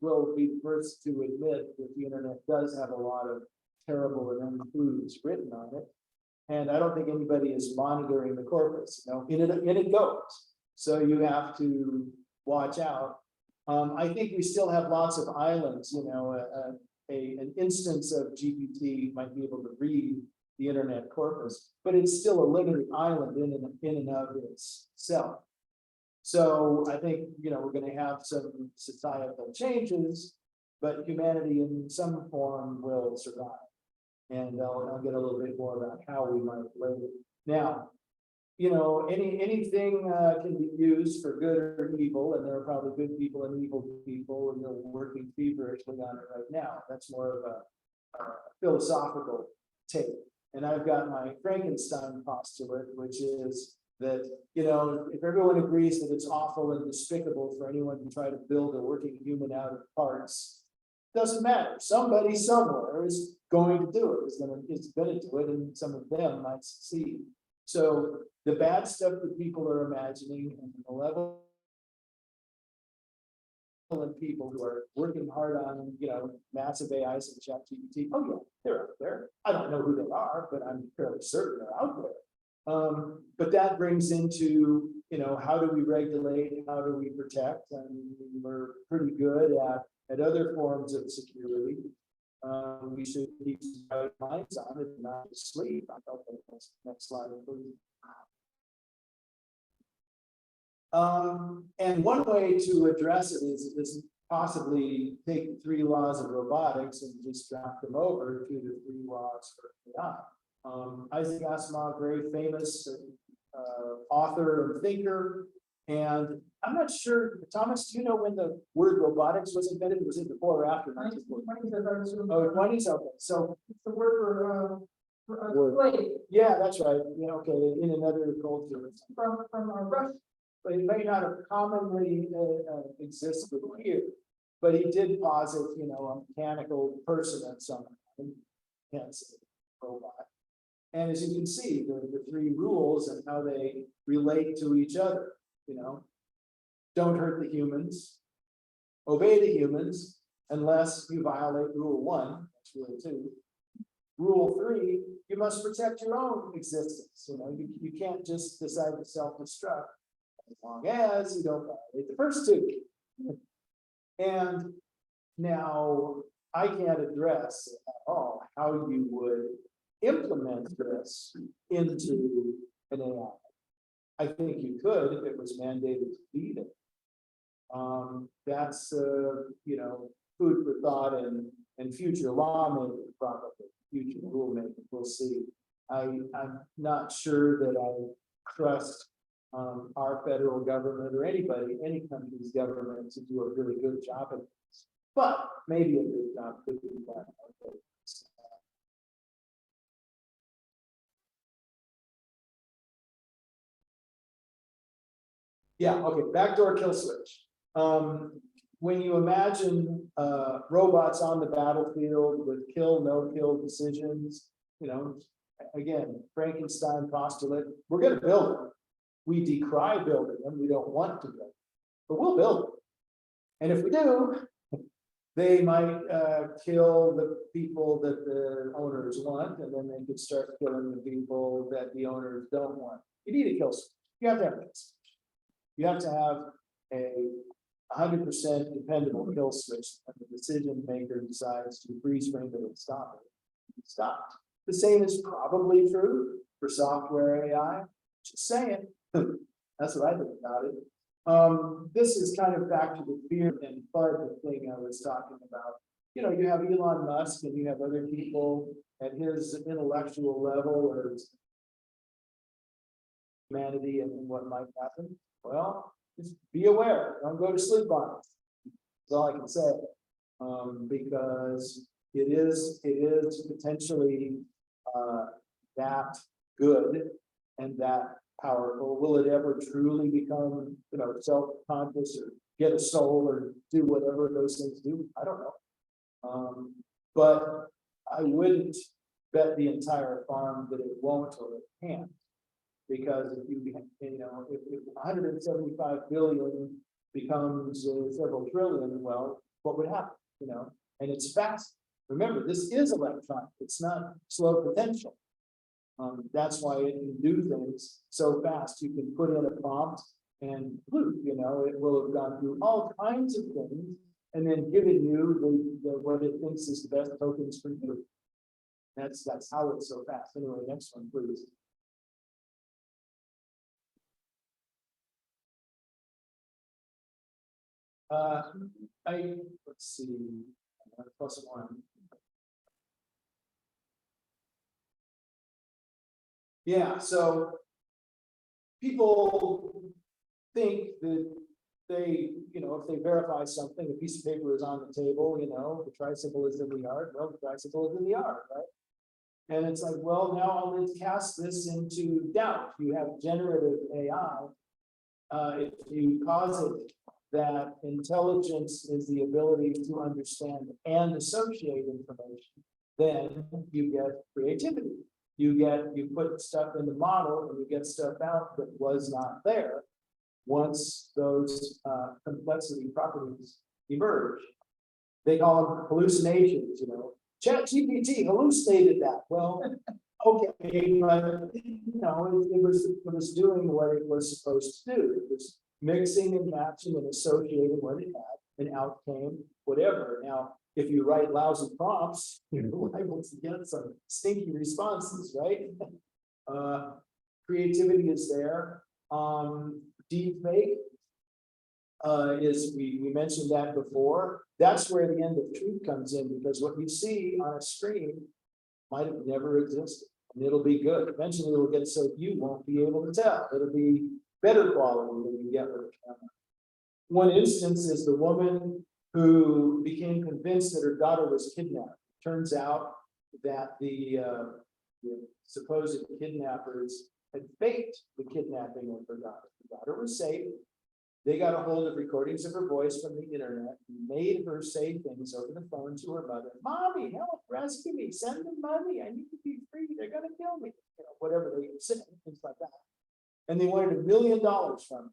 will be the first to admit that the internet does have a lot of terrible and untruths written on it. And I don't think anybody is monitoring the corpus, in it goes. So you have to watch out. I think we still have lots of islands, an instance of GPT might be able to read the internet corpus, but it's still a limited island in and of itself. So I think, we're going to have some societal changes, but humanity in some form will survive. And I'll get a little bit more about how we might later. Now, anything can be used for good or evil, and there are probably good people and evil people, and they're working feverishly on it right now. That's more of a philosophical take. And I've got my Frankenstein postulate, which is that, if everyone agrees that it's awful and despicable for anyone to try to build a working human out of parts, doesn't matter. Somebody somewhere is going to do it, is going to do it, and some of them might succeed. So the bad stuff that people are imagining and the level of people who are working hard on, massive AIs and ChatGPT, oh yeah, they're out there. I don't know who they are, but I'm fairly certain they're out there. But that brings into, how do we regulate? How do we protect? And we're pretty good at other forms of security. We should keep some minds on it and not sleep. I hope next slide, please. And one way to address it is possibly take the 3 laws of robotics and just drop them over to the 3 laws for AI. Isaac Asimov, very famous author and thinker. And I'm not sure, Thomas, do you know when the word robotics was invented? Was it before or after? 1940? Oh, 20s, okay. So It's the word for slave yeah, that's right. Okay, in another culture. from Russia. But it may not have commonly existed here. But he did posit, a mechanical person at some time, hence robot. And as you can see, the 3 rules and how they relate to each other, don't hurt the humans, obey the humans, unless you violate rule 1, that's rule 2. Rule 3, you must protect your own existence. You can't just decide to self-destruct as long as you don't violate the first 2. And now I can't address at all how you would implement this into an AI. I think you could if it was mandated to be there. That's food for thought and future lawmaking, probably future rulemaking. We'll see. I'm not sure that I trust our federal government or any country's government to do a really good job of this. But maybe a good job could be done. Yeah, okay, backdoor kill switch. When you imagine robots on the battlefield with kill, no kill decisions, again, Frankenstein postulate, we're going to build them. We decry building them, we don't want to build them, but we'll build them. And if we do, they might kill the people that the owners want, and then they could start killing the people that the owners don't want. You need a kill switch. You have to have a kill switch. You have to have a 100% dependable kill switch when the decision maker decides to freeze frame it and stop it. It's stopped. The same is probably true for software AI. Just saying. That's what I think about it. This is kind of back to the fear and FUD thing I was talking about. You know, you have Elon Musk and you have other people at his intellectual level or his humanity and what might happen. Well, just be aware, don't go to sleep on it. That's all I can say. Because it is potentially that good and that powerful. Will it ever truly become, you know, self-conscious or get a soul or do whatever those things do? I don't know. But I wouldn't bet the entire farm that it won't or it can't. Because if you know, if 175 billion becomes several trillion, well, what would happen? You know, and it's fast. Remember, this is electronic. It's not slow potential. That's why it can do things so fast. You can put in a prompt and you know, it will have gone through all kinds of things and then given you the what it thinks is the best tokens for you. That's how it's so fast. Anyway, next one, please. Let's see, +1. Yeah, so people think that they, you know, if they verify something, a piece of paper is on the table, you know, the tricycle is in the yard, well, the tricycle is in the yard, right? And it's like, well, now let's cast this into doubt. You have generative AI. If you posit that intelligence is the ability to understand and associate information, then you get creativity. You put stuff in the model and you get stuff out that was not there once those complexity properties emerge. They call them hallucinations, you know. ChatGPT hallucinated that. Well, okay, but you know, it was doing what it was supposed to do. It was mixing and matching and associating what it had, and out came whatever. Now, if you write lousy prompts, you're liable to get some stinky responses, right? Creativity is there. Deep fake is, we mentioned that before. That's where the end of truth comes in, because what you see on a screen might have never existed, and it'll be good. Eventually it'll get so you won't be able to tell. It'll be better quality than you get with a camera. One instance is the woman who became convinced that her daughter was kidnapped. Turns out that the supposed kidnappers had faked the kidnapping of her daughter. The daughter was safe. They got a hold of recordings of her voice from the internet and made her say things over the phone to her mother. Mommy, help, rescue me, send them money. I need to be free. They're gonna kill me. You know, whatever they said, things like that. And they wanted $1 million from her.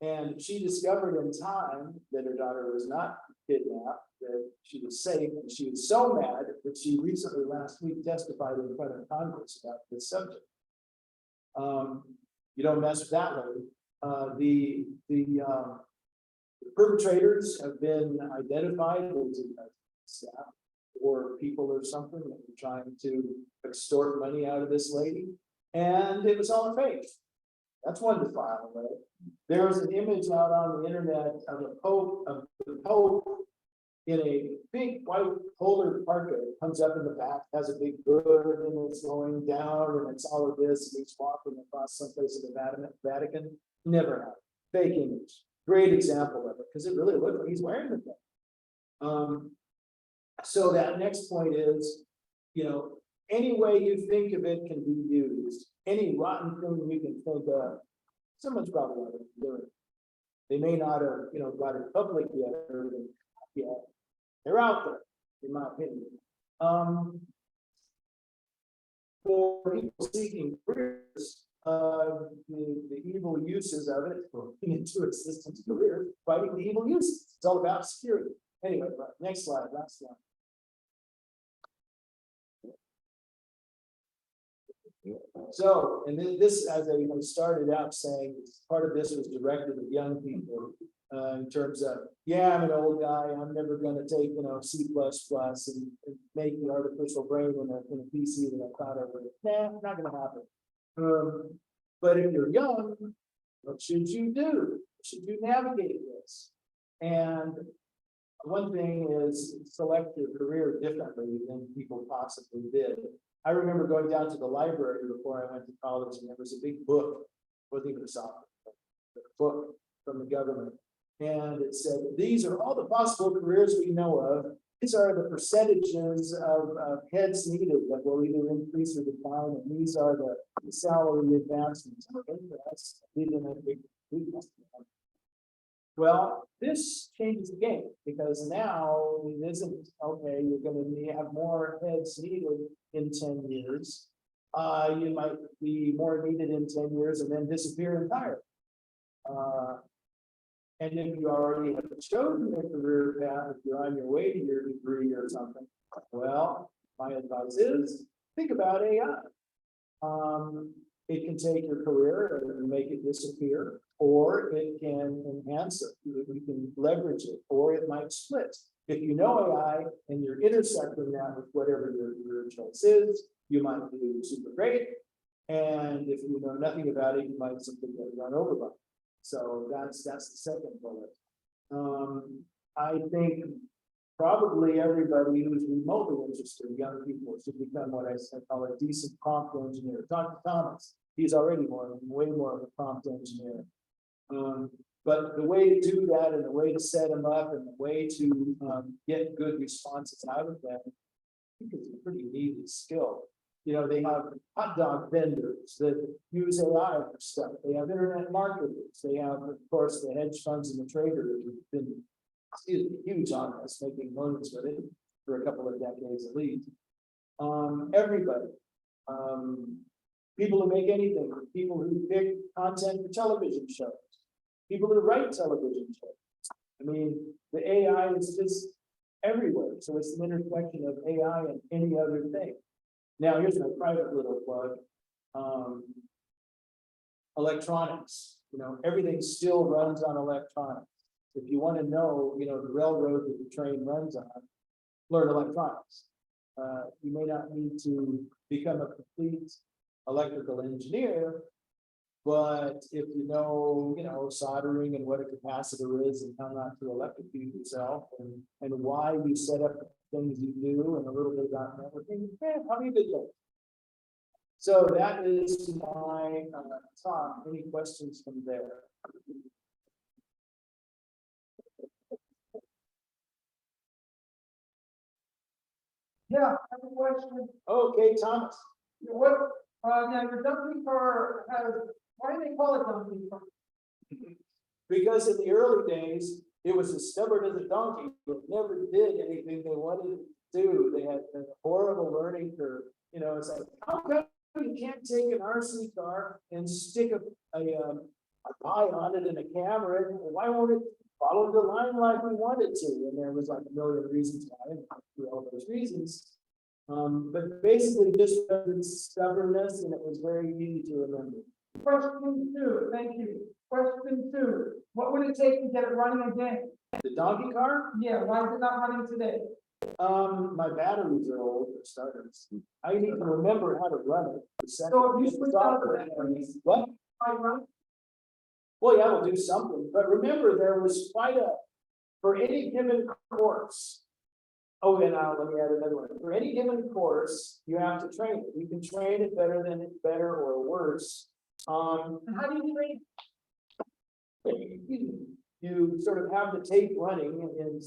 And she discovered in time that her daughter was not kidnapped, that she was safe, and she was so mad that she recently last week testified in front of Congress about this subject. You don't mess with that lady. The perpetrators have been identified as staff or people or something that were trying to extort money out of this lady, and it was all fake. That's one to file away. There was an image out on the internet of the Pope in a big white polar parka. It comes up in the back, has a big bird, and it's going down, and it's all of this, and he's walking across someplace in the Vatican. Never happened. Fake image. Great example of it, because it really looked like he's wearing the thing. So that next point is, you know, any way you think of it can be used. Any rotten thing you can think of, someone's probably already doing it. They may not have, you know, got it public yet, they're out there, in my opinion. For people seeking careers, the evil uses of it, into existence career, fighting the evil uses. It's all about security. Anyway, next slide, last slide. So, and then this, as I started out saying, part of this was directed at young people, in terms of, yeah, I'm an old guy, I'm never going to take, you know, C++ and make the artificial brain in a PC that I thought I would. Nah, not going to happen. But if you're young, what should you do? Should you navigate this? And one thing is select your career differently than people possibly did. I remember going down to the library before I went to college, and there was a big book, wasn't even a software, a book from the government. And it said, these are all the possible careers we know of. These are the percentages of heads needed that will either increase or decline, and these are the salary advancements. Okay, that's even a big. Well, this changes the game, because now it isn't, okay, you're gonna have more heads needed in 10 years. You might be more needed in 10 years and then disappear entirely. And if you already have chosen a career path, if you're on your way to your degree or something, well, my advice is, think about AI. It can take your career and make it disappear, or it can enhance it. We can leverage it, or it might split. If you know AI and you're intersecting that with whatever your choice is, you might do super great. And if you know nothing about it, you might simply get run over by it. So that's the second bullet. I think probably everybody who's remotely interested, young people, should become what I call a decent prompt engineer. Talk to Thomas. He's already way more of a prompt engineer. But the way to do that, and the way to set them up, and the way to get good responses out of them, I think it's a pretty neat skill. You know, they have hot dog vendors that use AI for stuff. They have internet marketers. They have, of course, the hedge funds and the traders who've been huge on this, making millions with it for a couple of decades at least. Everybody. People who make anything, people who pick content for television shows, people who write television shows. I mean, the AI is just everywhere. So it's an intersection of AI and any other thing. Now, here's my private little plug. Electronics, you know, everything still runs on electronics. If you want to know, you know, the railroad that the train runs on, learn electronics. You may not need to become a complete electrical engineer, but if you know, soldering and what a capacitor is and how not to electrocute yourself and why you set up the things you do and a little bit about networking, probably a good thing. So that is my talk. Any questions from there? Yeah, I have a question. Okay, Thomas. What, now your donkey car has, why do they call it donkey car? Because in the early days, it was as stubborn as a donkey. It never did anything they wanted to do. They had a horrible learning curve. You know, it's like, how come you can't take an RC car and stick a pie on it and a camera? And why won't it follow the line like we want it to? And there was like a million reasons why, and for all those reasons. But basically, this was stubbornness, and it was very easy to remember. Question 2, thank you. Question 2, what would it take to get it running again? The donkey car? Yeah, why is it not running today? My batteries are old for starters. I need to remember how to run it. So if you switch out the batteries, What? I run? Well, yeah, we'll do something, but remember, there was for any given course. Oh, and let me add another one. For any given course, you have to train it. You can train it better or worse. And how do you train? You sort of have the tape running and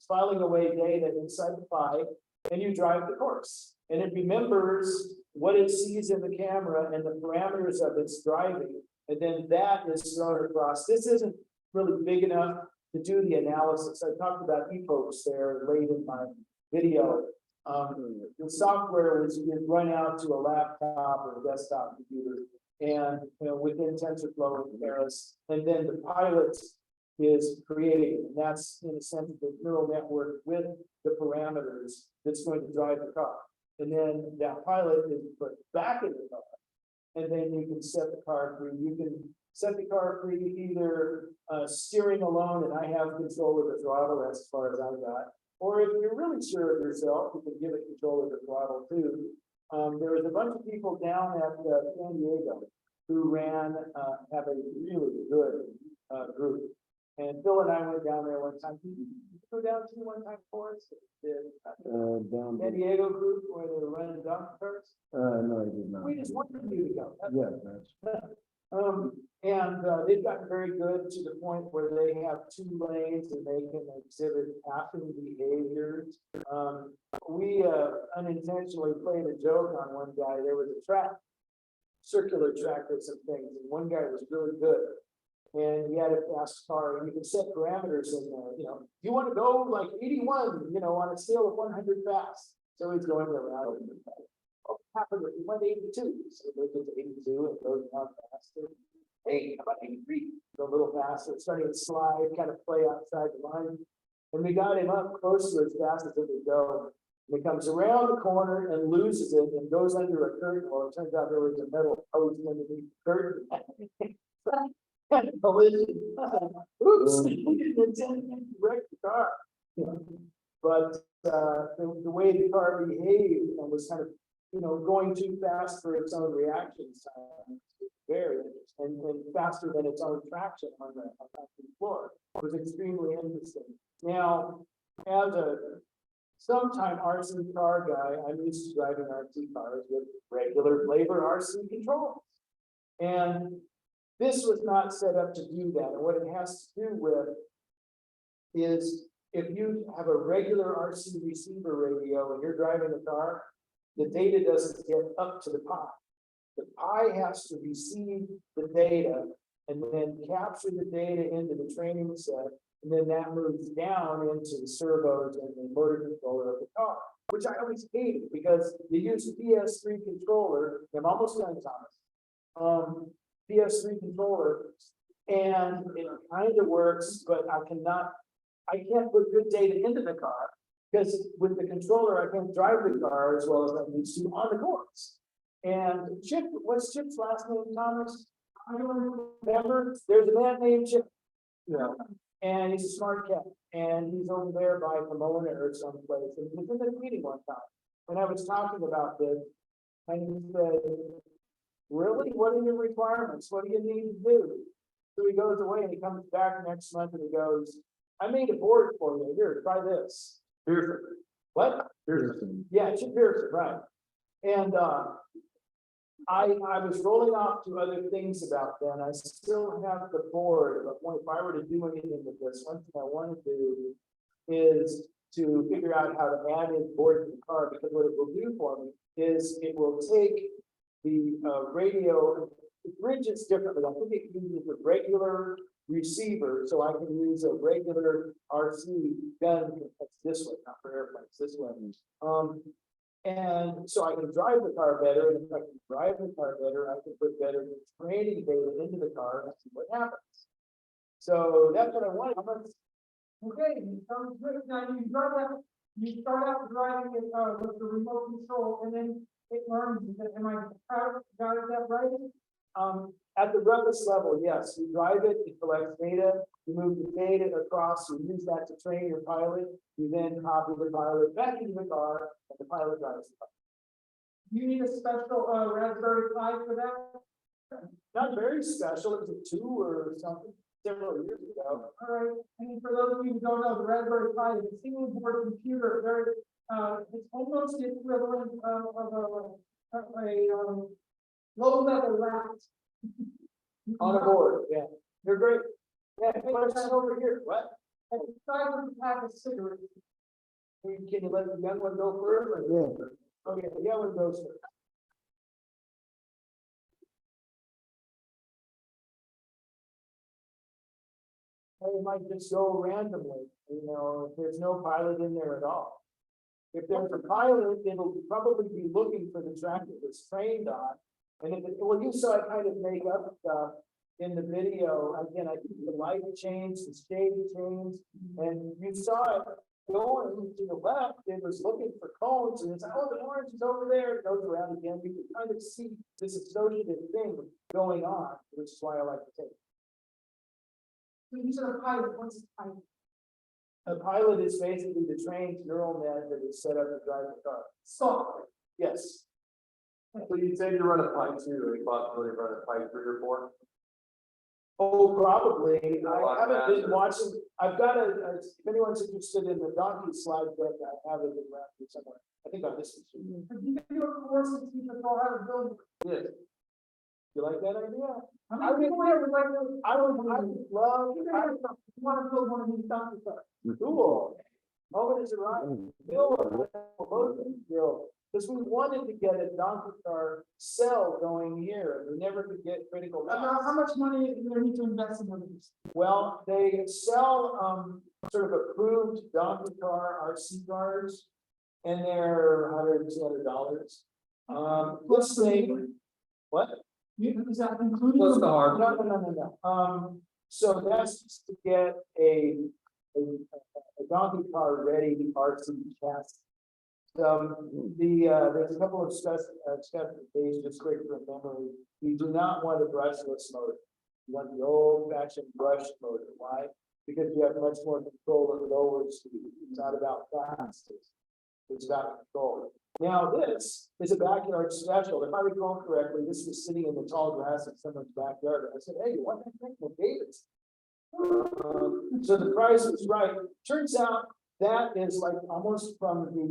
filing away data inside the pipe, and you drive the course. And it remembers what it sees in the camera and the parameters of its driving. And then that is thrown across. This isn't really big enough to do the analysis. I talked about ePokes there late in my video. The software is run out to a laptop or a desktop computer, and within TensorFlow and Keras, and then the pilot is created, and that's in a sense the neural network with the parameters that's going to drive the car. And then that pilot is put back in the car, and then you can set the car free. You can set the car free either steering alone, and I have control of the throttle as far as I got, or if you're really sure of yourself, you can give it control of the throttle too. There was a bunch of people down at San Diego who have a really good, group. And Phil and I went down there one time. Did you go down to one time for us? Down, San Diego group where they were running dump trucks? no, I did not. We just wanted you to go. That's Yeah, that's, They've gotten very good to the point where they have 2 lanes and they can exhibit passing behaviors. We unintentionally played a joke on one guy. There was a track, circular track with some things, and one guy was really good. And he had a fast car, and you can set parameters in there, you want to go like 81, on a scale of 100 fast. So he's going around. Happened if he went 82, so they get to 82 and goes down faster. Hey, how about 83? Go a little faster, starting to slide, kind of play outside the line. And we got him up close to as fast as it would go. And he comes around the corner and loses it and goes under a curtain. Well, it turns out there was a metal post underneath the curtain. Collision. Oops, we didn't intend to wreck the car. But the way the car behaved and was kind of, going too fast for its own reaction time, very interesting, and faster than its own traction on the floor. It was extremely interesting. Now, as a sometime RC car guy, I'm used to driving RC cars with regular flavor RC controls. And this was not set up to do that. And what it has to do with is if you have a regular RC receiver radio and you're driving a car, the data doesn't get up to the Pi. The Pi has to receive the data and then capture the data into the training set. And then that moves down into the servos and the motor controller of the car, which I always hated because you use a PS3 controller. I'm almost done, Thomas. PS3 controller, and it kind of works, but I can't put good data into the car because with the controller, I can't drive the car as well as I need to on the course. And Chip, what's Chip's last name, Thomas? I don't remember. There's a man named Chip. Yeah. And he's a smart cat, and he's over there by Pomona or someplace. And he was in the meeting one time when I was talking about this, and he said, "Really? What are your requirements? What do you need to do?" So he goes away and he comes back next month and he goes, "I made a board for you. Here, try this." Pearson. What? Pearson. Yeah, Chip Pearson, right. And I was rolling off to other things about that. I still have the board, but if I were to do anything with this, one thing I want to do is to figure out how to add in board to the car, because what it will do for me is it will take the radio, it bridges differently. I think it uses a regular receiver, so I can use a regular RC gun. That's this way, not for airplanes, this way. And so I can drive the car better, and if I can drive the car better, I can put better training data into the car and see what happens. So that's what I want. Okay, sounds good. Now you drive that, you start out driving it with the remote control, and then it learns. Am I got that right? At the roughest level, yes, you drive it, it collects data, you move the data across, you use that to train your pilot, you then copy the pilot back into the car, and the pilot drives the car. You need a special Raspberry Pi for that? Not very special, it was a 2 or something several years ago. All right, and for those of you who don't know, the Raspberry Pi is a single board computer, very, it's almost the equivalent of a low-level laptop. On a board, yeah, they're great. Yeah, hey, let's sit over here, what? And the size of a pack of cigarettes. Can you let the young one go first? Or- Yeah. Okay, the young one goes first. It might just go randomly, if there's no pilot in there at all. If there's a pilot, it'll probably be looking for the track that was trained on. And if well, you saw it kind of make up stuff in the video. Again, I think the light changed, the shade changed, and you saw it going to the left. It was looking for cones, and it's like, oh, the orange is over there. It goes around again. You can kind of see this associative thing going on, which is why I like to take. So you said a pilot, what's a pilot? A pilot is basically the trained neural net that is set up to drive the car. Software. Yes. So you said you run a pipe too, any possibility of running a pipe 3 or 4? Oh, probably. I Like haven't that, been or- watching, I've got if anyone's interested in the donkey slide deck, I have it around here somewhere. I think on this. one. If you can do a course and teach us all how to build. Yeah. You like that idea? How many people here would like to? I would love, You want to build one of these donkey cars? cool. Oh, it is right. Bill, both of you, Bill, because we wanted to get a donkey car cell going here, and we never could get critical mass. How much money do they need to invest in one of these? Well, they sell, sort of approved donkey car RC cars, and they're $100-$200. Let's say, what? Is that including? What's the hard? No. So that's just to get a donkey car ready RC chassis. There's a couple of specifications, just quick from memory. You do not want a brushless motor. You want the old fashioned brush motor. Why? Because you have much more control at lower speed. It's not about fast. It's about control. Now, this is a backyard special. If I recall correctly, this was sitting in the tall grass in someone's backyard. I said, hey, what the heck with David's? So the price is right. Turns out that is like almost from the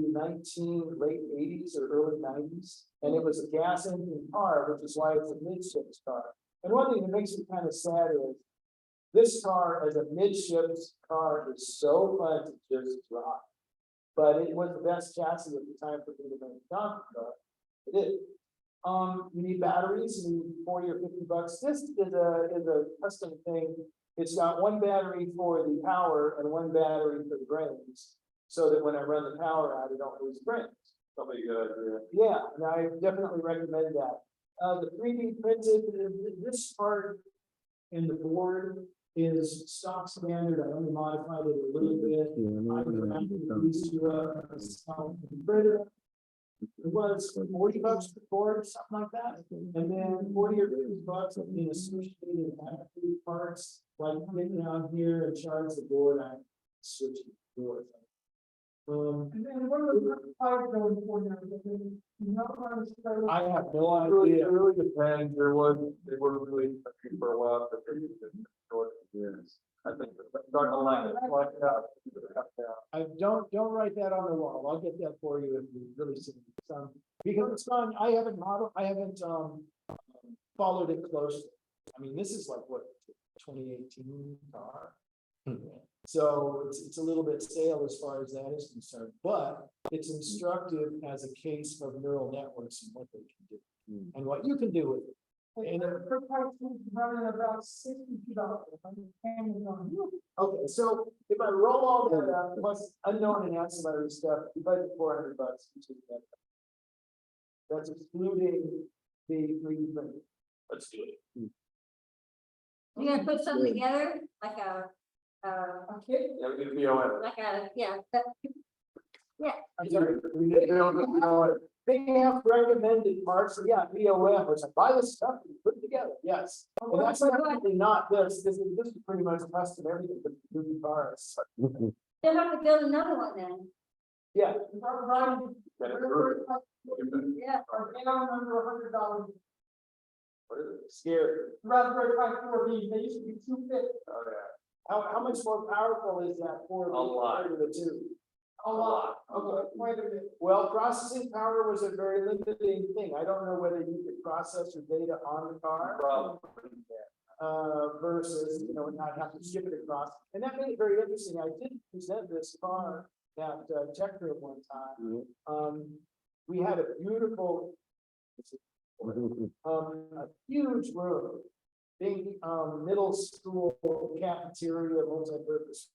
late 80s or early 90s. And it was a gas engine car, which is why it's a midships car. And one thing that makes me kind of sad is this car as a midships car is so fun to just drive. But it was the best chassis at the time for me to make a donkey car. It is. You need batteries, you need 40 or 50 bucks. This is a custom thing. It's got one battery for the power and one battery for the brains. So that when I run the power out, I don't lose brains. Probably a good idea. Yeah, and I definitely recommend that. The 3D printed, this part in the board is stock standard. I only modified it a little bit. It was $40 per board, something like that, and then 40 or 50 bucks in associated parts, like getting down here and charge the board, I switch the board. And then what are the cars going for now? You know, how to start with- I have no It really, idea. it really depends. They were really country for a while, but they're short years. I think they're starting to line it up. I don't write that on the wall. I'll get that for you if you really see some, because it's gone, I haven't followed it closely. I mean, this is like what, 2018 car? So it's a little bit stale as far as that is concerned, but it's instructive as a case of neural networks and what they can do. And what you can do with it. And the per price is running about $62. Okay, so if I roll all that out, plus unknown and ancillary stuff, you budget $400. Which is better. That's excluding the 3D printing. Let's do it. You gonna put something together, like a, Okay. Yeah, we do BOM. like a, yeah, I'm sorry, we didn't know it. They have recommended parts, so yeah, BOM, which I buy this stuff and put it together, yes. And that's definitely not this is pretty much custom everything, but the cars. they'll have to build another one then. Yeah, Get it through. Yeah. Are down under $100. scary. Raspberry Pi 4B, they used to be $250. Oh, yeah. How much more powerful is that for? A lot. compared to the two? A lot, okay, quite a bit. Well, processing power was a very limiting thing. I don't know whether you could process your data on the car. Problem. Versus, not have to ship it across. And that made it very interesting. I did present this car at Tech Room one time. We had a beautiful, a huge room, big middle school cafeteria, multi-purpose.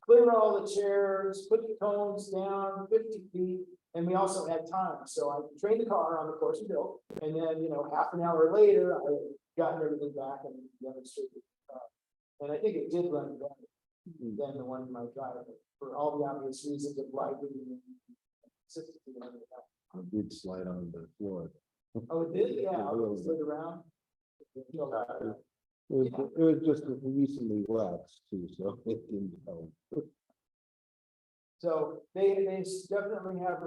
Clear all the chairs, put the cones down 50 feet, and we also had time. So I trained the car on the course we built, and then, half an hour later, I had gotten everything back and demonstrated the car. And I think it did run better than the one in my driver, for all the obvious reasons of lighting and consistency and everything else. I did slide on the floor. Oh, it did? Yeah, A I little was slid around. It was just recently waxed too, so it didn't help. So they definitely have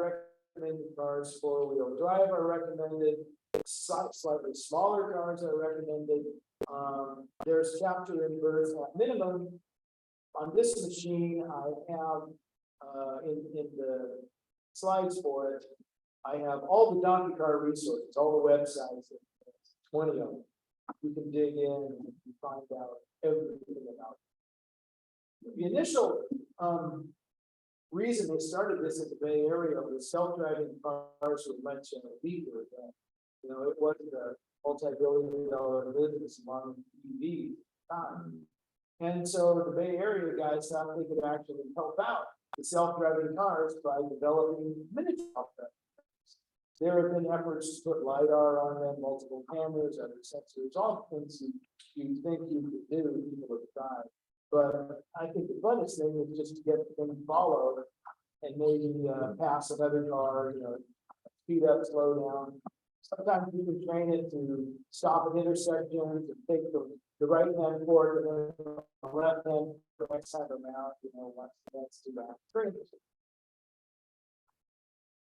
recommended cars, four-wheel drive are recommended. Slightly smaller cars are recommended. There's chapter and verse at minimum. On this machine, I have, in the slides for it, I have all the donkey car resources, all the websites, 20 of them. You can dig in and find out everything about it. The initial, reason they started this in the Bay Area was self-driving cars were much weaker. It wasn't a multi-billion-dollar business among EVs at the time. And so the Bay Area guys thought they could actually help out the self-driving cars by developing miniature self-driving cars. There have been efforts to put LiDAR on them, multiple cameras, other sensors, all things you think you could do, people have tried. But I think the funnest thing is just to get them followed and maybe pass another car, speed up, slow down. Sometimes you can train it to stop at intersections and take the right hand forward and then the left hand the next time around, once that's too bad. Train it.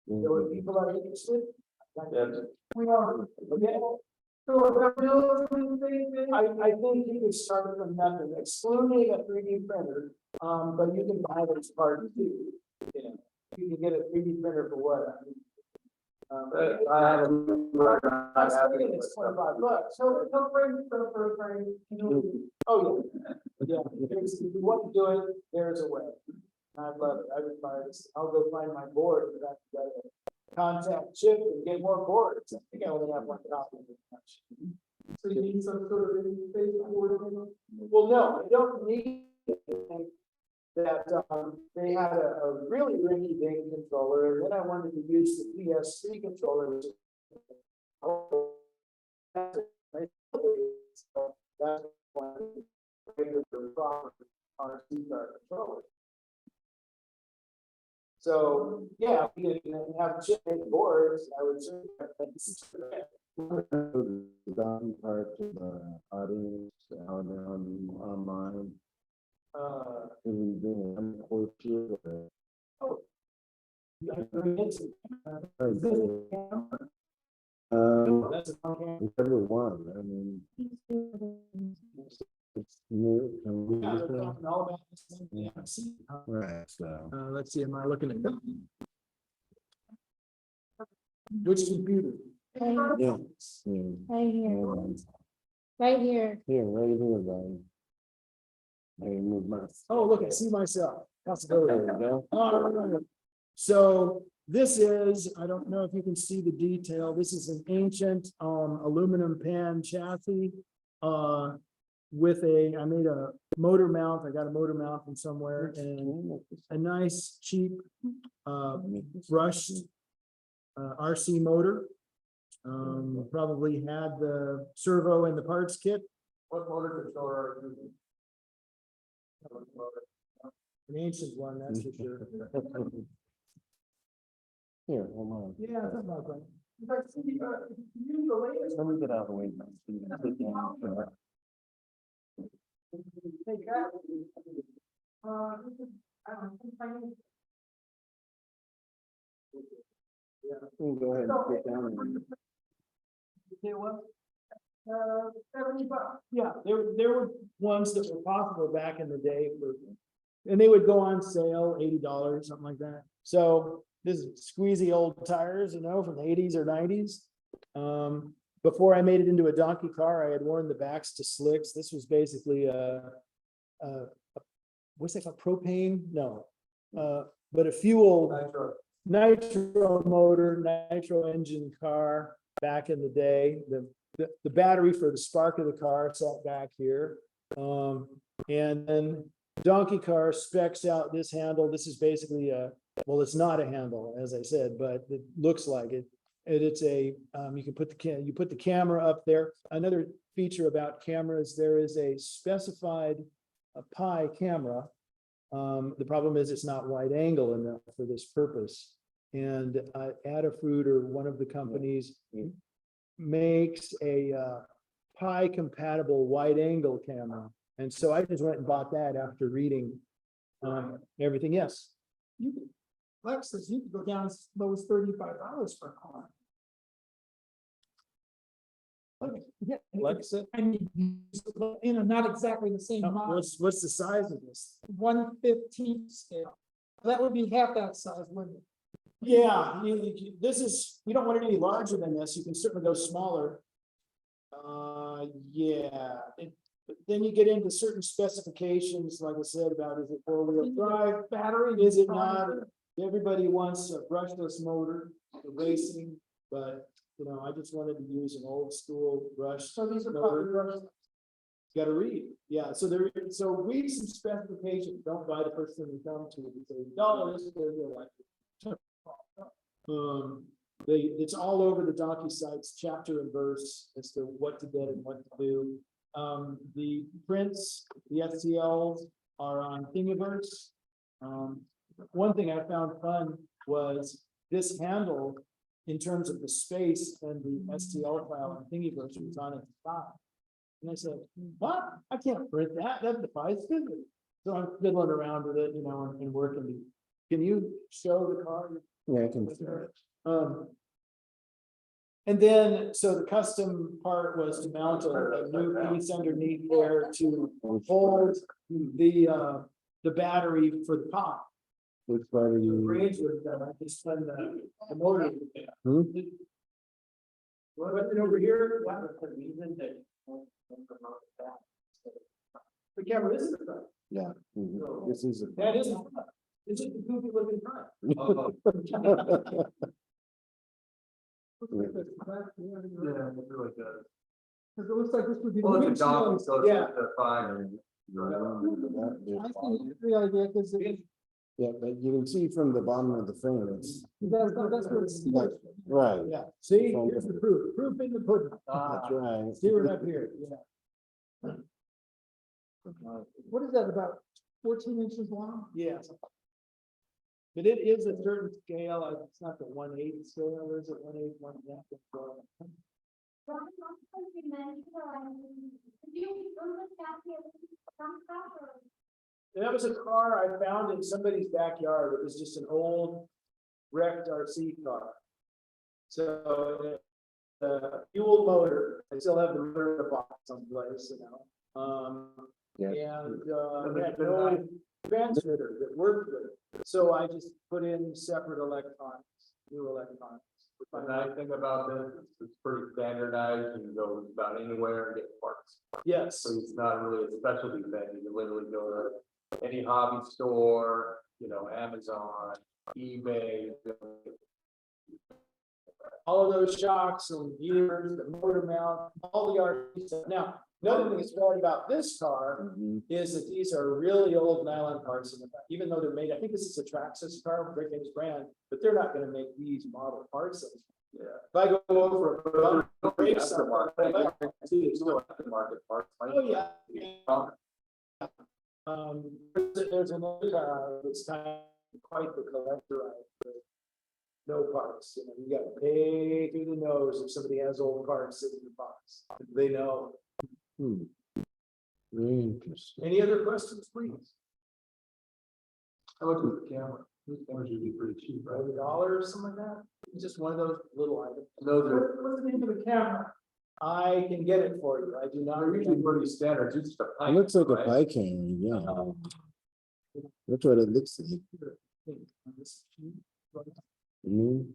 So if people are interested. We are. Okay. So about building, I think you can start from nothing, excluding a 3D printer, but you can buy it as part too. You can get a 3D printer for what? I have a. It's $25. so for frame. Oh, yeah. If you want to do it, there's a way. I'd love it. I would buy this. I'll go find my board, but I've got to contact Chip and get more boards. I think I only have one copy. So you need some sort of interface for it. Well, no, I don't need anything. That they had a really rinky dink controller, and then I wanted to use the PS3 controller. Which that's one the proper RC card controller. So yeah, we can have chip boards. I would say The down part to the audience out on online. Can we bring them close to it? that's a Whichever one, I mean. It's new. and we yeah, just, they're talking all about this thing. Yeah, see. Right, so. Let's see, am I looking at which computer? Yeah. Right here, Yeah. right here. Here, right here, buddy. I move my. Oh, look, I see myself. There Possibility. we go. So this is, I don't know if you can see the detail. This is an ancient aluminum pan chassis. With I made a motor mount. I got a motor mount from somewhere and a nice cheap brushed RC motor. Probably had the servo in the parts kit. What motor controller are you using? An ancient one, that's for sure. Here, hold on. Yeah, something like that. But see, use the latest. Let me get out of the way. now, so you can sit down, sure. Take that. This is, I don't know. You can go ahead and sit down and. There was. $70. Yeah, there were ones that were possible back in the day for, and they would go on sale, $80, something like that. So this is squeezy old tires, from the 80s or 90s. Before I made it into a donkey car, I had worn the backs to slicks. This was basically what's that called? Propane? No. But a fuel nitro motor, nitro engine car back in the day. The battery for the spark of the car sat back here. And then donkey car specs out this handle. This is basically well, it's not a handle, as I said, but it looks like it. And it's a, you can put you put the camera up there. Another feature about cameras, there is a specified Pi camera. The problem is it's not wide angle enough for this purpose. And Adafruit, or one of the companies, makes a Pi compatible wide angle camera. And so I just went and bought that after reading everything. Yes. Lexus, you could go down as low as $35 per car. Okay, yeah, Lexus? I mean, not exactly the same model, What's the size of this? 1/15 scale. That would be half that size, wouldn't it? Yeah, this is, you don't want it any larger than this, you can certainly go smaller. Yeah, but then you get into certain specifications, like I said, about is it four-wheel drive, Battery. is it not? Everybody wants a brushless motor for racing, but, you know, I just wanted to use an old school brush. So these are motor. probably. Gotta read, yeah, so read some specifications, don't buy the first thing you come to, and say, no, this is what you're like. It's all over the DocuSites, chapter and verse as to what to get and what to do. The prints, the STLs are on Thingiverse. One thing I found fun was this handle in terms of the space and the STL file on Thingiverse was on at the top. And I said, what? I can't print that, that defies physics. So I'm fiddling around with it, you know, and working. Can you show the car? Yeah, I can. And then, so the custom part was to mount a new piece underneath there to hold the battery for the car. Which part are The you? range was done, I just spun the motor. Hmm? What about it over here? The camera is in the front. Yeah, this is. That is, it's just the goofy looking front. Yeah, it really does. Because it looks like this would be. the Well, it's a windshield. dog, so Yeah. it's a fine. I think it's the idea, because Yeah, but you can see from the bottom of the frame, it's, that's what it's. Like, right, Yeah, see, here's the proof in the pudding. that's right. See it up here, yeah. What is that, about 14 inches long? Yes. But it is a certain scale, it's not the 1/8 scale, is it 1/8, 1/2? That was a car I found in somebody's backyard, it was just an old wrecked RC car. So, fuel motor, I still have the motor box someplace, you know, Yeah. and, it had no transmitter that worked with it. So I just put in separate electronics, new electronics. The nice thing about this, it's pretty standardized, you can go about anywhere and get parts. Yes, So it's not really a specialty thing, you can literally go to any hobby store, you know, Amazon, eBay. all of those shocks and gears, the motor mount, all the RC stuff. Now, another thing that's bad about this car Mhm. is that these are really old nylon parts in the back, even though they're made, I think this is a Traxxas car, great famous brand, but they're not gonna make these model parts. Yeah, if I go over for a break somewhere, I like to see it. Still aftermarket parts. Oh, yeah. There's another car that's kind of quite the collector, but no parts, you know, you gotta pay through the nose if somebody has old parts sitting in the box, they know. Hmm. Very interesting. Any other questions, please? How much is the camera? These cameras usually pretty cheap, right? $1 or something like that, it's just one of those little items. Those are, What's the name of the camera? I can get it for you, I do not. they're usually pretty standard, it's just a. It looks like a right? pie can, yeah. That's what it looks like. Mhm.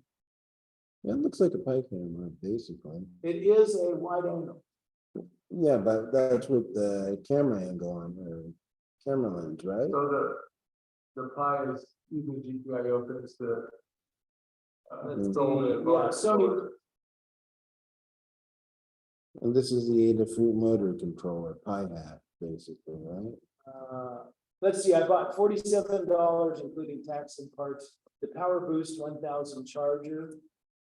Yeah, it looks like a pie camera, basically. It is a wide angle. Yeah, but that's with the camera angle on or camera lens, right? So the Pi is using GPIO fits the. It's sold at. Yeah, Sony. And this is the Adafruit motor controller, Pi hat, basically, right? Let's see, I bought $47, including tax and parts, the Power Boost 1000 charger.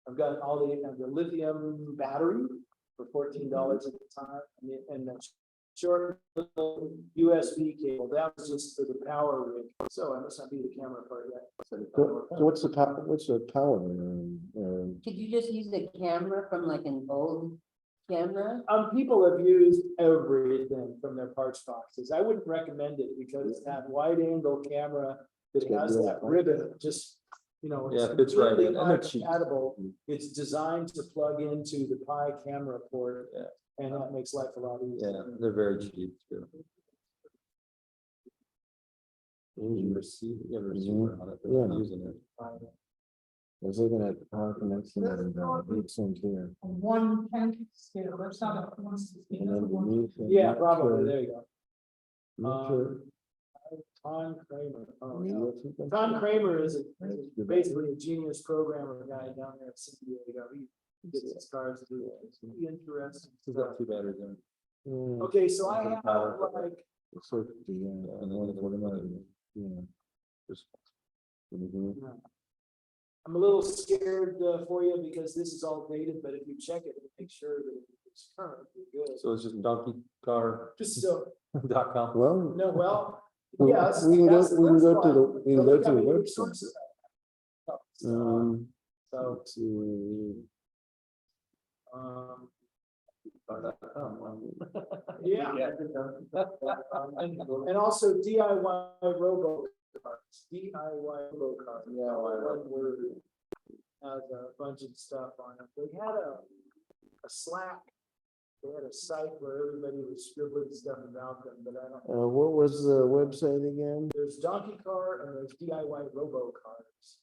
I've got all the lithium battery for $14 at the time, and the short little USB cable, that was just for the power rig, so I must not be the camera part yet. So what's the power, Could you just use the camera from like an old camera? People have used everything from their parts boxes, I wouldn't recommend it because that wide angle camera that has that ribbon, just You know, Yeah, it fits right completely in, and they're cheap. compatible. It's designed to plug into the Pi camera port. Yeah. And that makes life a lot easier. Yeah, they're very cheap too. You receive, you have a receiver on it, but you're not using it. I was looking at the power connection and it's in here. A 1/10 scale, that's not a 1/16. And that's a one- underneath it, Yeah, not probably, sure- there you go. not sure. Tom Kramer. Oh, Yeah, no. what's it called? Tom Kramer is basically a genius programmer guy down there at San Diego. He gets his cars to do it. It's pretty interesting. It's got 2 batteries in it. Yeah, Okay, so I have Power. like, it's sort of, yeah, and then what am I, yeah. Just- Mhm. I'm a little scared for you because this is all dated, but if you check it, and make sure that it's current, you're good. So it's just donkeycar.com. Just so, Well. no, well, we- yes. We can go, that's the we can first go to the, one. we can But go look to how the many website. resources I have. So, Let's see. um, yeah. And also DIY robo cards, DIY robo cards. Yeah, One word has a bunch of stuff on it. They had a Slack. They had a site where everybody was scribbling stuff about them, but I don't. What was the website again? There's Donkey Car and there's DIY robo cards.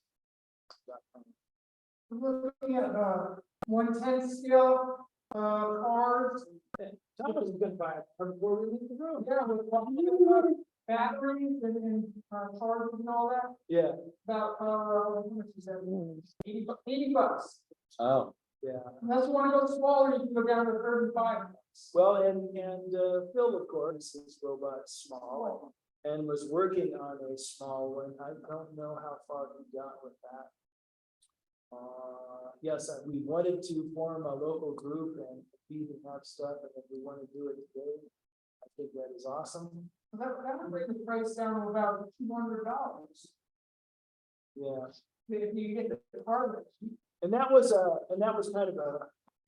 We're looking at 1/10 scale cars. Tom was gonna buy it before we leave the room. Yeah, with batteries and chargers and all that. Yeah, About how much is that? 80 bucks. Oh, yeah. Unless you want to go smaller, you can go down to 35 bucks. Well, and Phil, of course, his robot's small and was working on a small one. I don't know how far he got with that. Yes, we wanted to form a local group and feed and have stuff, and if we want to do it today, I think that is awesome. That would bring the price down to about $200. Yeah, If you get the car. and that was kind of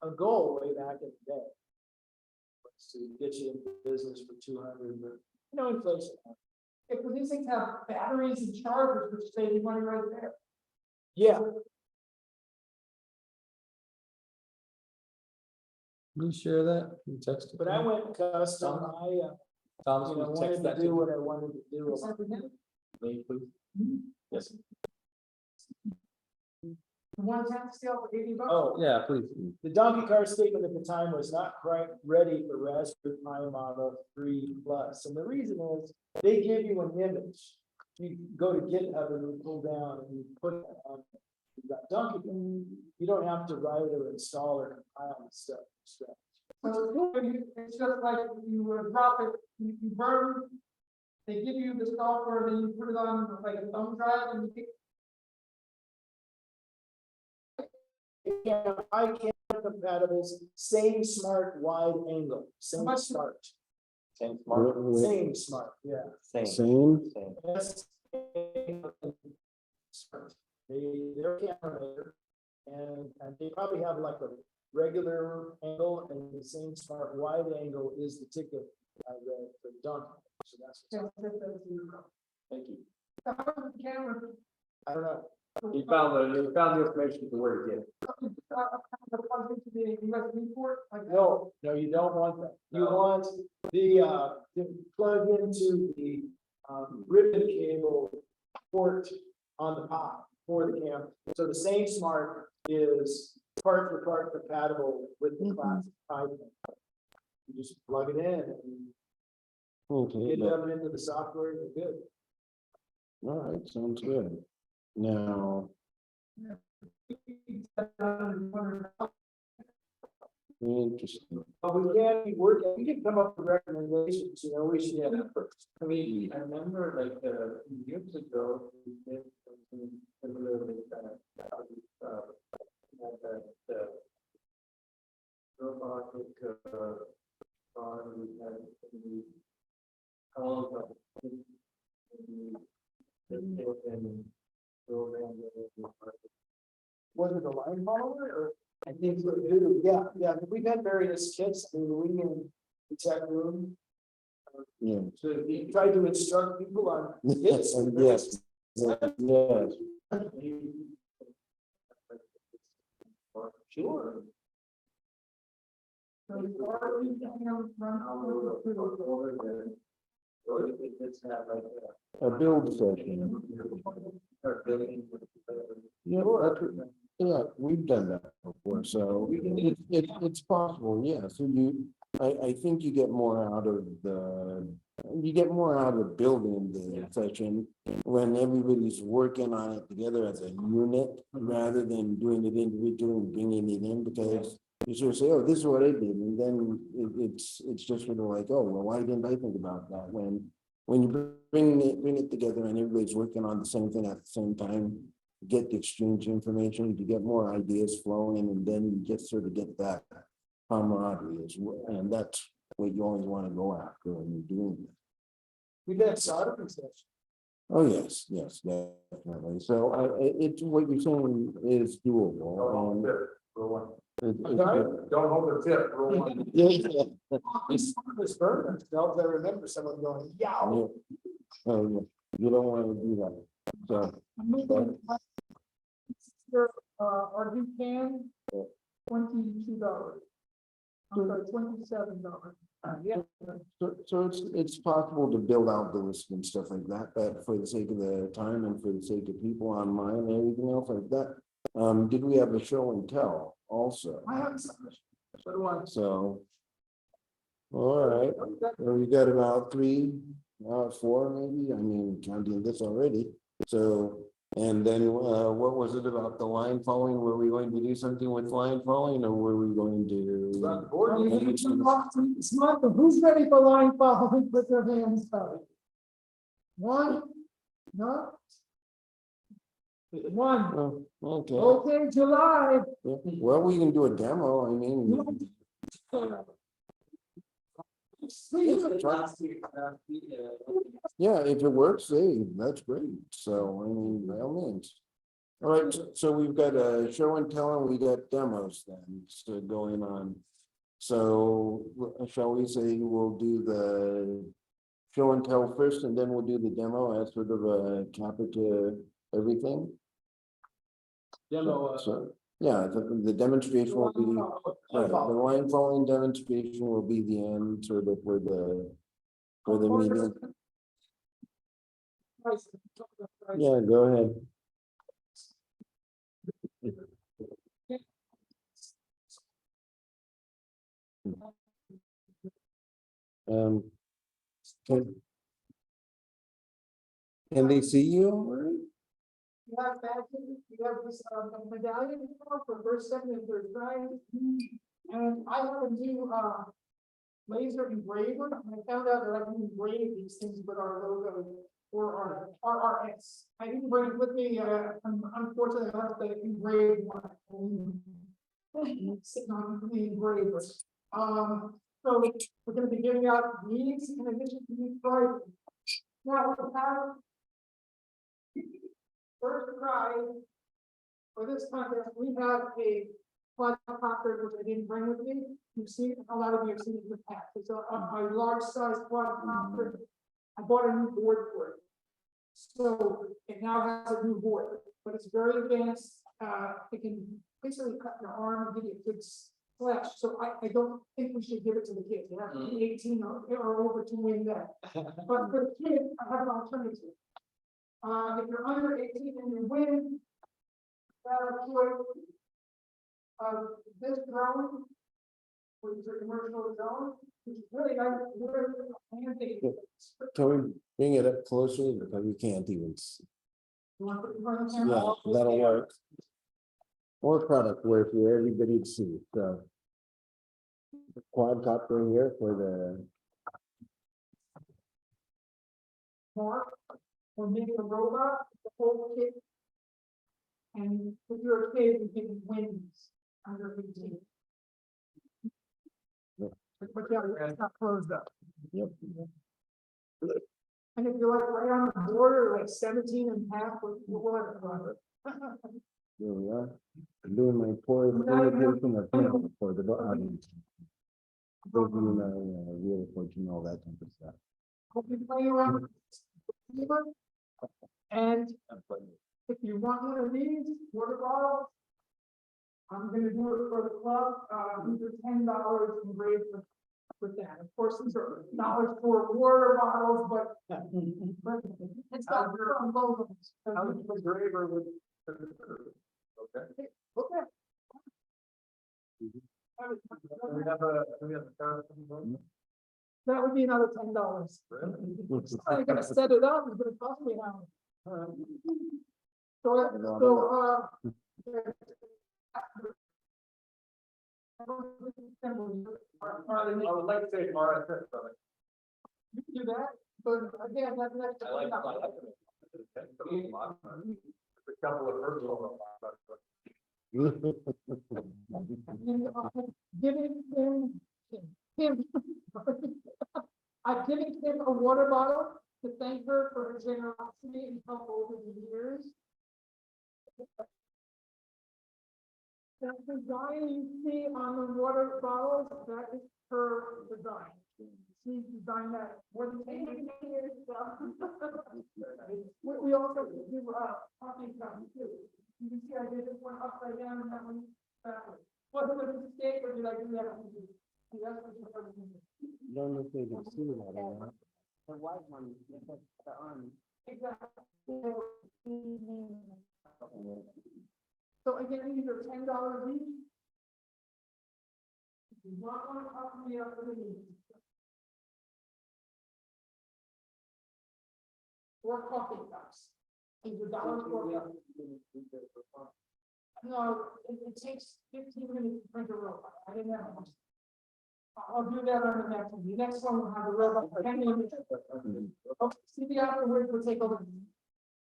a goal way back in the day. Was to get you into business for 200, but inflation. If these things have batteries and chargers, which save you money right there. Yeah, can you share that? Can you text it? but I went custom. Thomas, I will you wanted text to that do to what I wanted to do. It's like we did. me, please? Yes. The 1/10 scale for 80 bucks. Oh, Yeah, please. the Donkey Car statement at the time was not quite ready for Raspberry Pi Model 3 Plus, and the reason is they give you an image. You go to GitHub and you pull down and you put it on. You've got Donkey, you don't have to write or install or compile the stuff. from scratch. So it's just like you drop it, you burn. They give you the software, then you put it on like a thumb drive and you pick. Yeah, I can compatibles, same smart wide angle, same much- smart, Same same smart, yeah. Same? Yes. They're camera maker, and they probably have like a regular angle and the same smart wide angle is the ticket I read for Donkey. So that's, thank you. Camera. I don't know. You found the information to where to get it. Plug into the USB port. Like that. No, you don't want that. You No. want to plug into the ribbon cable port on the top for the camera. So the same smart is part for part compatible with the classic Pi. You just plug it in and Okay, get them into the software, you're good. all right, sounds good. Now, interesting. But we can't be working, we can come up with recommendations, we should have. I mean, I remember like years ago, we did something similar with that robotic car we had in the all the Was it a line follower or? I think so. Yeah, we've had various kits, we in the tech room. Yeah. So we tried to instruct people on hits. Yes, yes, yes. Sure. So the RV cam run over to- A build session. Yeah, yeah, we've done that before, so it's possible, yeah, so I think you get more out of building the session when everybody's working on it together as a unit, rather than doing it individually and bringing it in, because you sort of say, oh, this is what I did, and then it's just sort of like, oh, well, why didn't I think about that? When you bring it together and everybody's working on the same thing at the same time, you get to exchange information, you get more ideas flowing, and then you just sort of get that camaraderie as well, and that's what you always want to go after when you're doing it. We've had sodomy sessions. Oh, yes, definitely. So it's what you're saying is doable. And Don't hold the tip. Roll one. This burn themselves, I remember someone going, yow. You don't want to do that. So, RV cam, $22. I'm sorry, $27. Yeah. so it's possible to build out the list and stuff like that, but for the sake of the time and for the sake of people online and everything else like that. Did we have a show and tell also? I have some. So do I. So. All right, well, we got about 3, 4 maybe, I mean, counting this already, so. And then, what was it about the line following? Were we going to do something with line following, or were we going to? It's not, who's ready for line following, put their hands up. One, no? One, Oh, okay, okay, July. yeah. Well, we can do a demo, I mean. Yeah, if it works, hey, that's great, so, I mean, by all means. All right, so we've got a show and tell, and we got demos then, so going on. So, shall we say we'll do the show and tell first, and then we'll do the demo as sort of a capper to everything? Demo, So, yeah, the demonstration will be, right, the line following demonstration will be the end, sort of for the meeting. Yeah, go ahead. Can they see you all right? You have badges, you have this medallion for first, second, and third prize. And I have a new laser engraver, and I found out that I can engrave these things with our logo or our RRS. I didn't bring it with me, unfortunately, I have to engrave one. Sitting on the engraver. So we're gonna be giving out these in addition to these prizes. Now we have first prize for this contest, we have a quadcopter, which I didn't bring with me. You've seen, a lot of you have seen it in the past. It's a large size quadcopter. I bought a new board for it. So it now has a new board, but it's very advanced. It can basically cut your arm and give you a good slash. So I don't think we should give it to the kids. They have to be 18 or over to win that. But for the kids, I have an alternative. If you're under 18 and you win, this drone, which is a commercial drone, which is really nice. Can we bring it up closer, because we can't even see. You want to put it in front of the camera? Yeah, that'll work. More product work for everybody to see, so. Quadcopter here for the, More, or maybe a robot, the whole kit. And if you're a kid, you can win under 18. Yep. But yeah, it's not closed up. yep, And if you're like right on the border, like 17 and a half, we'll have it run. here we are. I'm doing my poor imitation of him for the audience. Those of you know, real fortune, all that type of stuff. We'll be playing around with the receiver. And if you want one of these water bottles, I'm gonna do it for the club, these are $10 engraved with that. Of course, these are dollars for water bottles, but it's got different logos. How much was Graver with? Okay. Okay. We have a thousand. That would be another $10. I gotta set it up, it's gonna cost me now. I would like to say RSS, but You can do that, but again, that's. I like. A couple of personal. Giving him, I've given him a water bottle to thank her for her generosity and help over the years. That design you see on the water bottles, that is her design. She designed that more than 10 years ago. We also do, coffee cups too. You can see I did this one upside down and that one backwards. Was it a mistake or did I do that? See, that's what you're supposed to do. Don't know if they can see that or not. The white one, the arm. Exactly. So again, these are $10 each. If you want one, copy up for the meeting. Or coffee cups. These are $1 for them. No, it takes 15 minutes to print a robot. I didn't have one. I'll do that on the next one. The next one will have a robot for 10 minutes. Okay, see the afterwards, we'll take a look.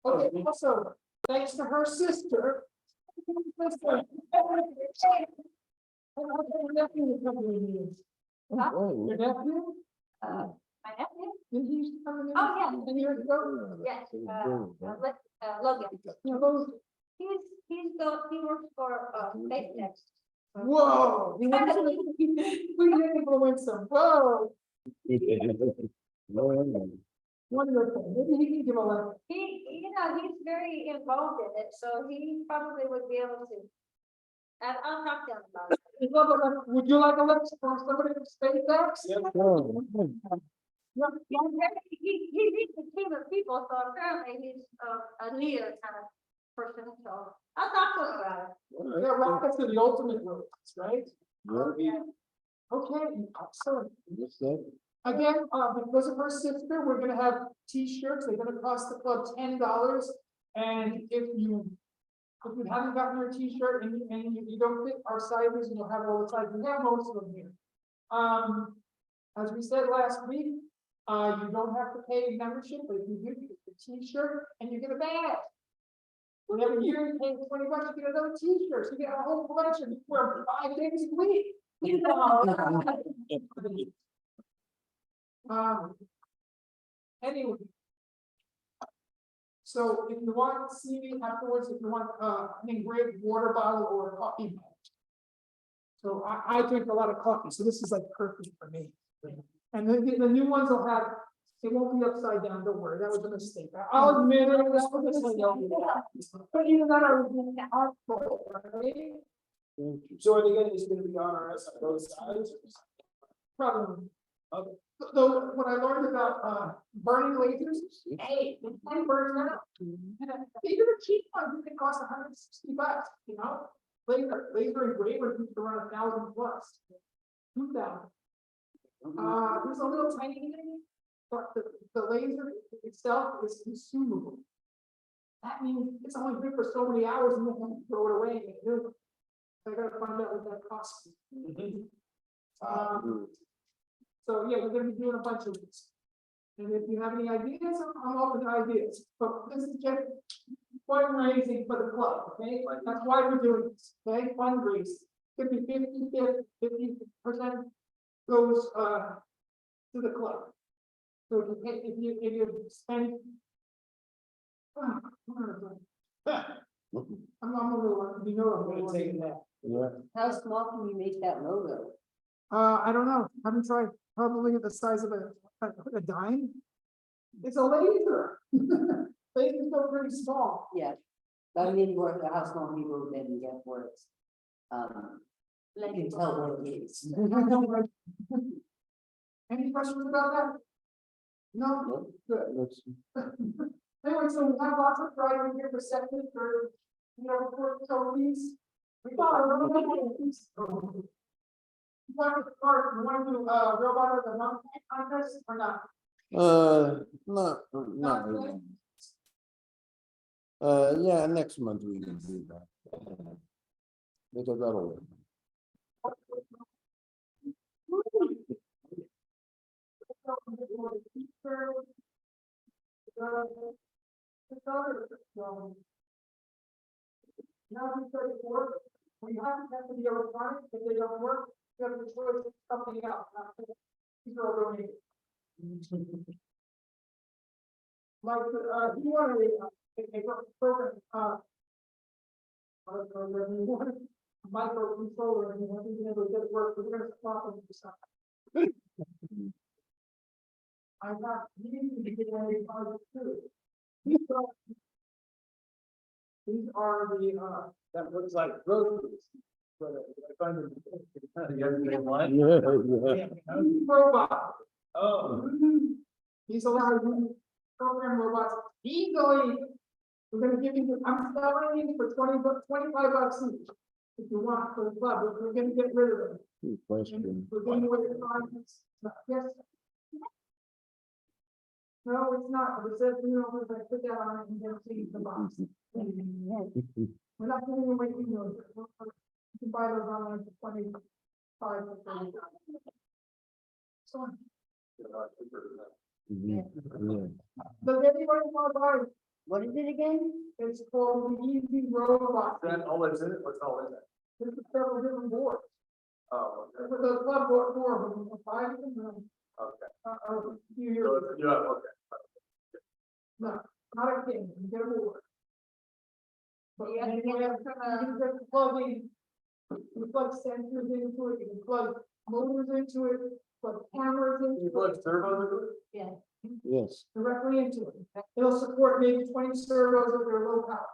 Okay, also, thanks to her sister. Your nephew Oh, Your nephew? My nephew? Did he used to come in? Oh, yeah. 10 years ago? Yes, Logan. You know, those- He works for, SpaceX. Whoa. We didn't influence him. Whoa. Wonderful. Maybe he can give a letter. He's very involved in it, so he probably would be able to. And I'll talk to him about it. He'd love a letter. Would you like a letter from somebody from SpaceX? Yeah. He leads a team of people, so apparently he's a leader kind of person, so I'll talk to him about it. Yeah, rockets are the ultimate rockets, right? Yeah. Okay, excellent. What's that? Again, because of her sister, we're gonna have T-shirts, they're gonna cost the club $10. And if you haven't gotten your T-shirt and you don't fit our sizes, you'll have all the sizes, we have most of them here. As we said last week, you don't have to pay membership, but if you do, you get the T-shirt and you get a badge. Whenever year you pay $20, you get another T-shirt, so you get a whole collection, you wear 5 days a week. Anyway. So if you want to see me afterwards, if you want an engraved water bottle or a coffee mug. So I drink a lot of coffee, so this is like perfect for me. And then the new ones will have, it won't be upside down, don't worry, that was a mistake. I'll admit it, that was a mistake. But even that I was doing artful, right? So are they gonna, is it gonna be on our S on both sides? Probably. Okay. Though, when I learned about burning lasers, hey, it's like burning out. Even a cheap one, it cost $160, you know? Laser engraver used to run 1,000 plus. 2,000. There's a little tiny thing, but the laser itself is consumable. That means it's only good for so many hours and then you throw it away. I gotta find out what that costs. So yeah, we're gonna be doing a bunch of this. And if you have any ideas, I'm open to ideas, but this is just fundraising for the club, okay? That's why we're doing this, okay? Fundraise. Could be 50% goes to the club. So if you spend. I'm a little, you know, I'm gonna take that. Yeah. How small can you make that logo? I don't know, haven't tried, probably the size of a dime. It's a laser. Lasers go pretty small. Yeah. I mean, work, the house phone people didn't get works. You can tell what it is. Any questions about that? No? Good. Let's- Anyway, so we have lots of driving here for second, for, for trophies. We got a little bit of these. Want to start, you want to do, robot of the month contest or not? Not really. Yeah, next month we can do that. Because that'll work. Now we start to work, we have to be electronic, if they don't work, you have to choose something else. These are all donated. Like, you want a program, you want a microcontroller, and you want to be able to get it work, we're gonna swap them for something. I got, you need to get one of these cards too. These are the, That looks like groceries. But I find it. Yeah. robot. Oh. These allow you program robots easily. We're gonna give you, I'm selling these for 25 bucks each. If you want for the club, but we're gonna get rid of them. Good question. We're giving away the comments. Yes. No, it's not, but it says, we're gonna put that on it and then see the box. We're not giving away emails. You can buy those online for 25 or 30. So, Mhm. Yeah. does anybody want to buy it? What is it again? It's called the Easy Robot. Is that all that's in it? What's all in it? There's several different boards. Oh, okay. With the club board, four of them, five of them, Okay. a few So years, it's- yeah, okay. no, not a game, you get a board. But Yeah, you you can get have, it from a- you can plug in, you plug sensors into it, you can plug motors into it, plug cameras You into put it, turbo into it? Yeah. Yes. directly into it. It'll support maybe 20 servos if they're low power.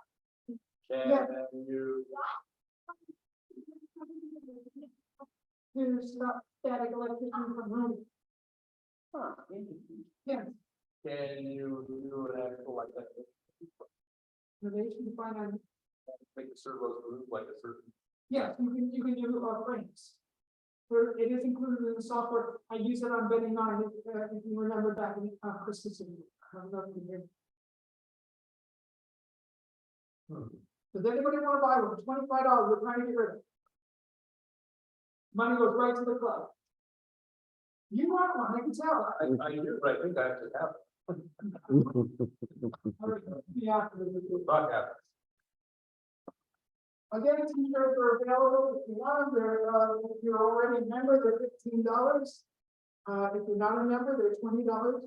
Yeah. Can you, There's not static electricity from home. Huh, interesting. Yes, can you do an actual like that? innovation to find out, Make the servos move like a certain. yes, you can do frames. Where it is included in the software, I use it on Betty 9, if you remember back in Christmas. I don't know if you did. Does anybody want to buy one? $25, we're trying to get rid of it. Money goes right to the club. You want one, I can tell. I do, but I think I actually have. Yeah. Not happen. Again, t-shirts are available if you want them, they're, if you're already a member, they're $15. If you're not a member, they're $20.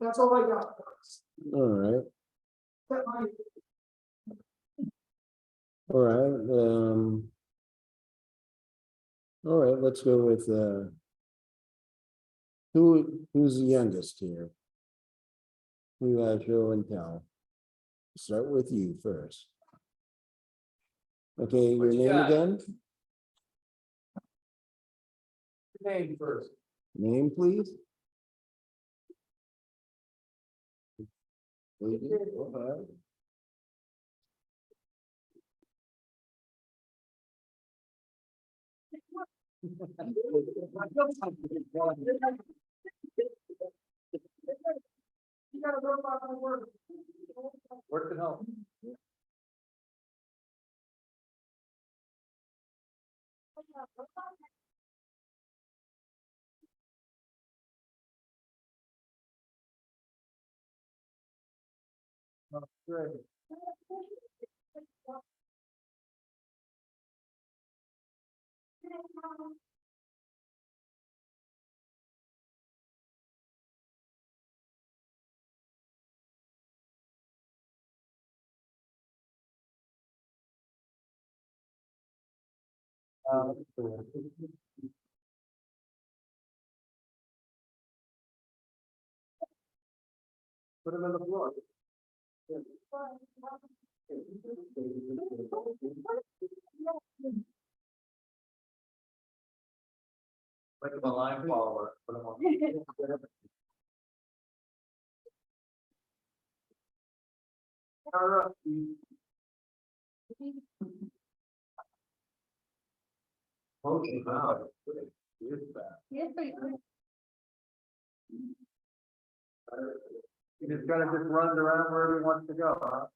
That's all I got. All right. That money, All right. All right, let's go with, who's the youngest here? Who has show and tell? Start with you first. Okay, your What you name got? again? Name first. Name, please? Lady, go ahead. you gotta work out the word. Work can help. Great. Put them in the floor. Like a line follower. Put 'em on. All right. Okay, wow. Here's that. Yes, but He just kind of just runs around wherever he wants to go, huh?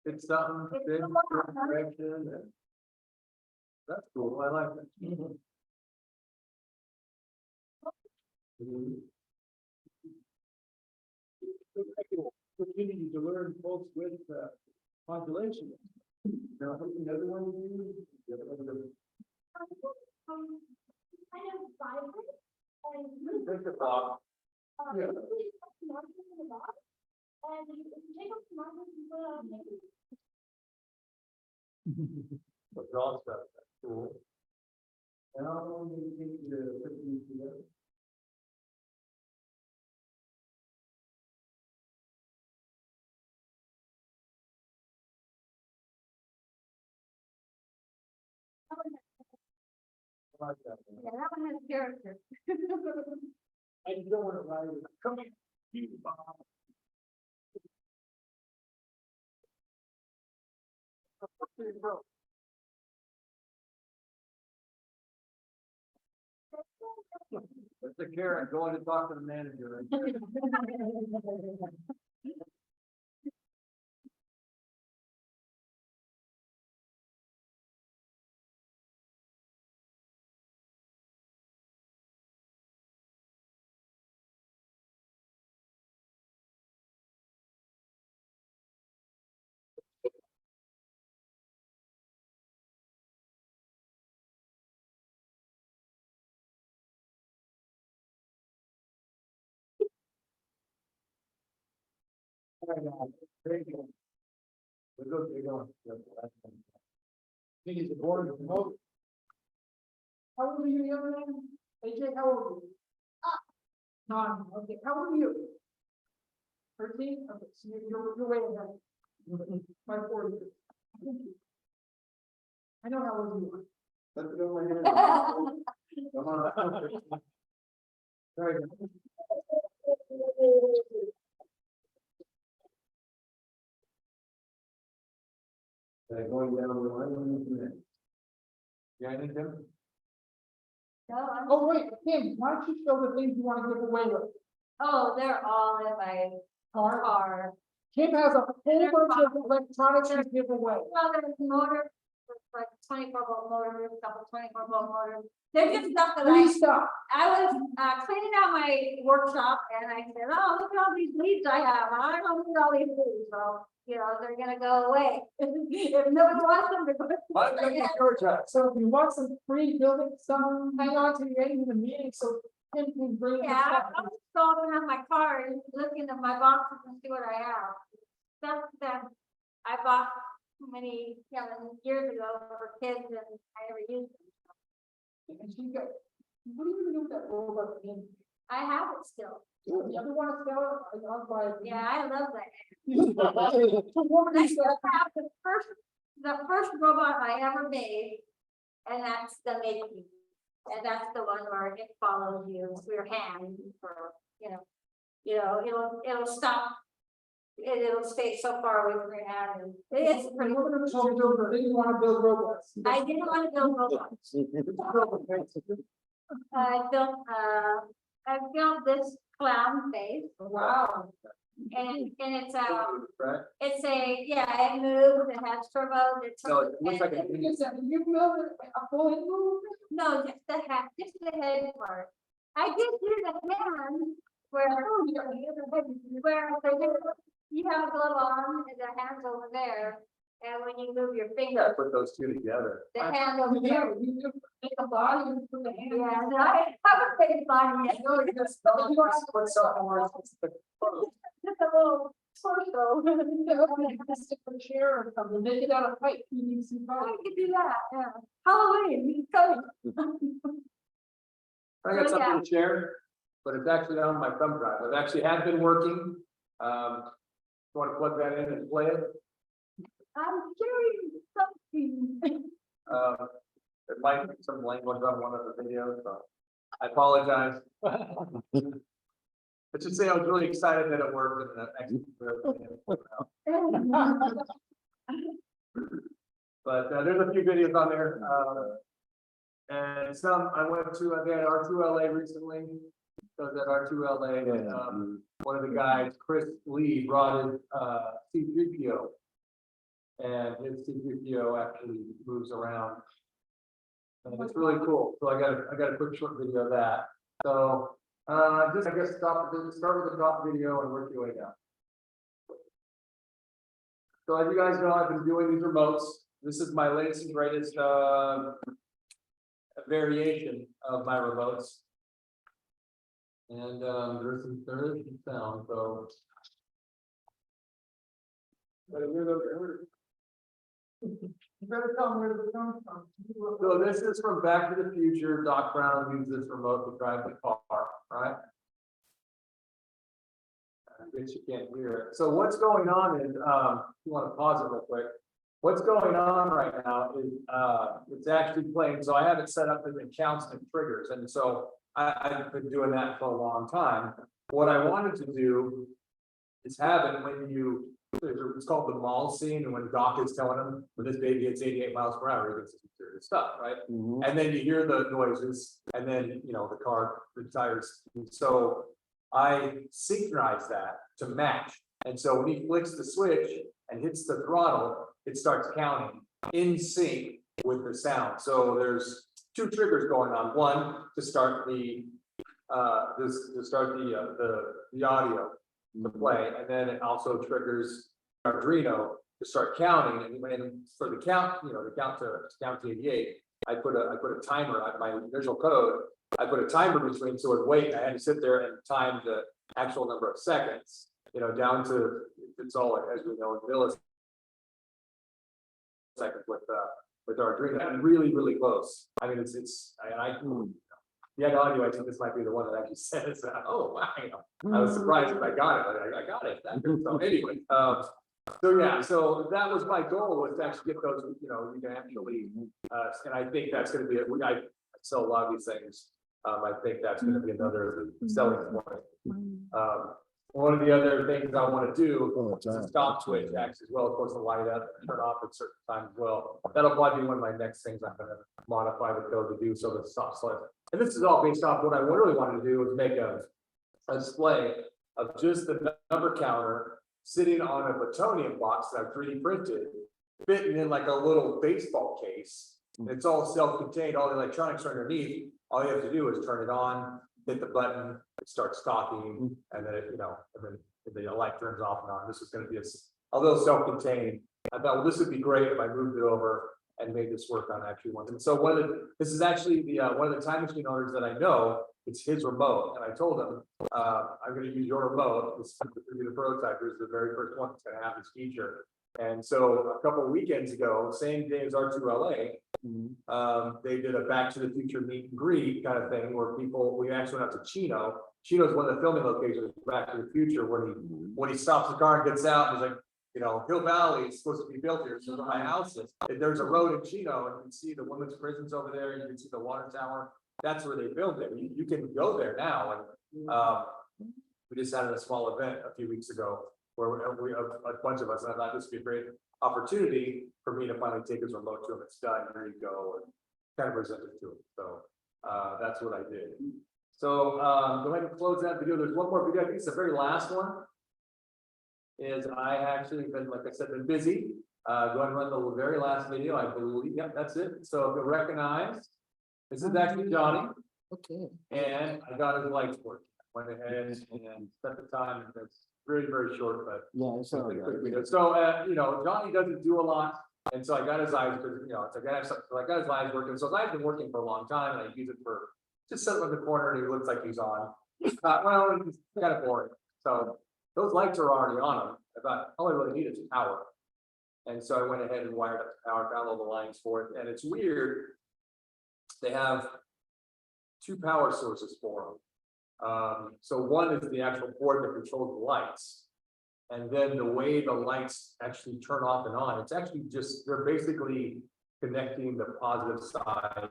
It's something, It's big a lot, huh? direction and. That's cool, I like that. Mhm. Opportunity to learn folks with, modulation. Now, the other one you use, the other one, kind of vibrant and. think about, yeah. And you take up some other people, But draw stuff, that's cool. And how long do you think to put these together? I like that one. yeah, that one has character. I don't want to ride it. Come here. You, Bob. That's the Karen going to talk to the manager. There you go. We go, they go. Think he's a board of remote. How old are you, young man? AJ, how old are you? Nine, okay, how old are you? 13, okay, so you're way ahead. By 4 years. I know how old you are. Let's go my hand. Come on. Very good. Going down the line. Yeah, I think them. No, I'm, Oh, wait, Kim, why don't you show the things you want to give away with? oh, they're all in my Car? car. Kim has a whole bunch of electronics to give away. Well, there's motors, like 24-volt motors, couple 24-volt motors. They're just stuff that Please stop. I was cleaning out my workshop and I said, oh, look at all these leads I have. I don't need all these leads, so, you know, they're gonna go away. If no one wants them, they're going. I'm gonna get your job. So if you want some free building, some, hang on to the end of the meeting, so Kim can bring. the Yeah, stuff. I'm just opening up my car and looking at my boxes and see what I have. Stuff that I bought many, years ago for kids and I never used them. And she got, what are you gonna do with that robot thing? I have it still. You ever wanna sell it? I'll buy it. Yeah, I love that. So what I is still that? have the first robot I ever made, and that's the Mickey. And that's the one where it follows you with your hand for, it'll stop. It'll stay so far away from your hand and it's pretty. We're gonna tell you, then you wanna build robots. I didn't want to build robots. I built this clown face Wow. and it's Right? it moves, it has turbo. No, it looks like a. You build a full move? No, just the head part. I just do the hand where you have a glove on and the hand's over there. And when you move your Yeah, finger, put those two together. the hand over there. You just make a body and put the hand. Yeah, no, I haven't figured body yet. No, you just, you don't have to put something where it's the. Just a little torso. A chair or something, make it out of pipe, PVC I pipe. could do that, yeah. Halloween, coming. I got So, something yeah. to share, but it's actually on my thumb drive. I've actually had been working Want to plug that in and play it? I'm hearing something. There might be some language on one of the videos, so I apologize. I should say I was really excited that it worked and but there's a few videos on there. And some, I went to, they had R2LA recently. So at R2LA, one of the guys, Chris Lee, brought in C3PO. And his C3PO actually moves around. And it's really cool. So I got a quick short video of that. So just I guess start with the top video and work your way down. So as you guys know, I've been doing these remotes. This is my latest and greatest variation of my remotes. And there is some sound, so. You better tell them where the comes from. So this is from Back to the Future. Doc Brown used this remote to drive the car, right? I guess you can't hear it. So what's going on is, if you want to pause it real quick. What's going on right now is, it's actually playing, so I have it set up as it counts and triggers, and so I've been doing that for a long time. What I wanted to do is have it when you, it's called the mall scene, and when Doc is telling him, when this baby hits 88 miles per hour, he gets some serious stuff, right? And then you hear the noises, and then, you know, the car, the tires. So I synchronize that to match. And so when he flicks the switch and hits the throttle, it starts counting in sync with the sound. So there's two triggers going on. One to start the the audio to play, and then it also triggers Arduino to start counting. And for the count, you know, the count to 88, I put a timer on my visual code. I put a timer between, so it wait. I had to sit there and time the actual number of seconds, you know, down to, it's all, as we know, in milliseconds with Arduino, and really close. I mean, the audio, I think this might be the one that actually says, oh, wow, you know, I was surprised that I got it. I got it. So anyway, so yeah, so that was my goal, was to actually get those, you know, you can actually, and I think that's going to be, I sell a lot of these things. I think that's going to be another selling point. One of the other things I want to do is a stop switch acts as well, of course, to light up and turn off at certain times as well. That'll probably be one of my next things I'm going to modify the code to do, so that stop switch. And this is all based off what I really wanted to do, is make a display of just the number counter sitting on a plutonium box that I've 3D printed, fitting in like a little baseball case. It's all self-contained, all the electronics are underneath. All you have to do is turn it on, hit the button, it starts talking, and then it, you know, and then the light turns off and on. This is going to be although self-contained. I thought, well, this would be great if I moved it over and made this work on actually one. And so this is actually the one of the time machine owners that I know. It's his remote, and I told him, I'm going to use your remote. This is the prototype. This is the very first one that's going to have this feature. And so a couple of weekends ago, same day as R2LA, they did a Back to the Future meet and greet kind of thing where we actually went out to Chino. Chino is one of the filming locations of Back to the Future, where when he stops the car and gets out, he's like, you know, Hill Valley is supposed to be built here, so my house is. There's a road in Chino, and you can see the women's prisons over there, and you can see the water tower. That's where they built it. You can go there now, and we just had a small event a few weeks ago where a bunch of us, and I thought this would be a great opportunity for me to finally take his remote to him. It's done, here you go, and kind of present it to him. So that's what I did. So go ahead and close that video. There's one more video. I think it's the very last one. Is I actually been, like I said, been busy. Go ahead and run the very last video. I believe, yep, that's it. So if you recognize, this is actually Johnny. Okay. And I got his lights working. Went ahead and set the time. It's very short, but Yeah, it's all right. so you know, Johnny doesn't do a lot, and so I got his eyes, because you know, it's like I got his eyes working. So his eyes been working for a long time, and I use it for just sitting in the corner, and he looks like he's on. Well, it's kind of boring. So those lights are already on them. I thought all I really need is power, and so I went ahead and wired up the power, found all the lines for it. And it's weird. They have two power sources for them. So one is the actual board that controls the lights, And then the way the lights actually turn off and on, it's actually just, they're basically connecting the positive side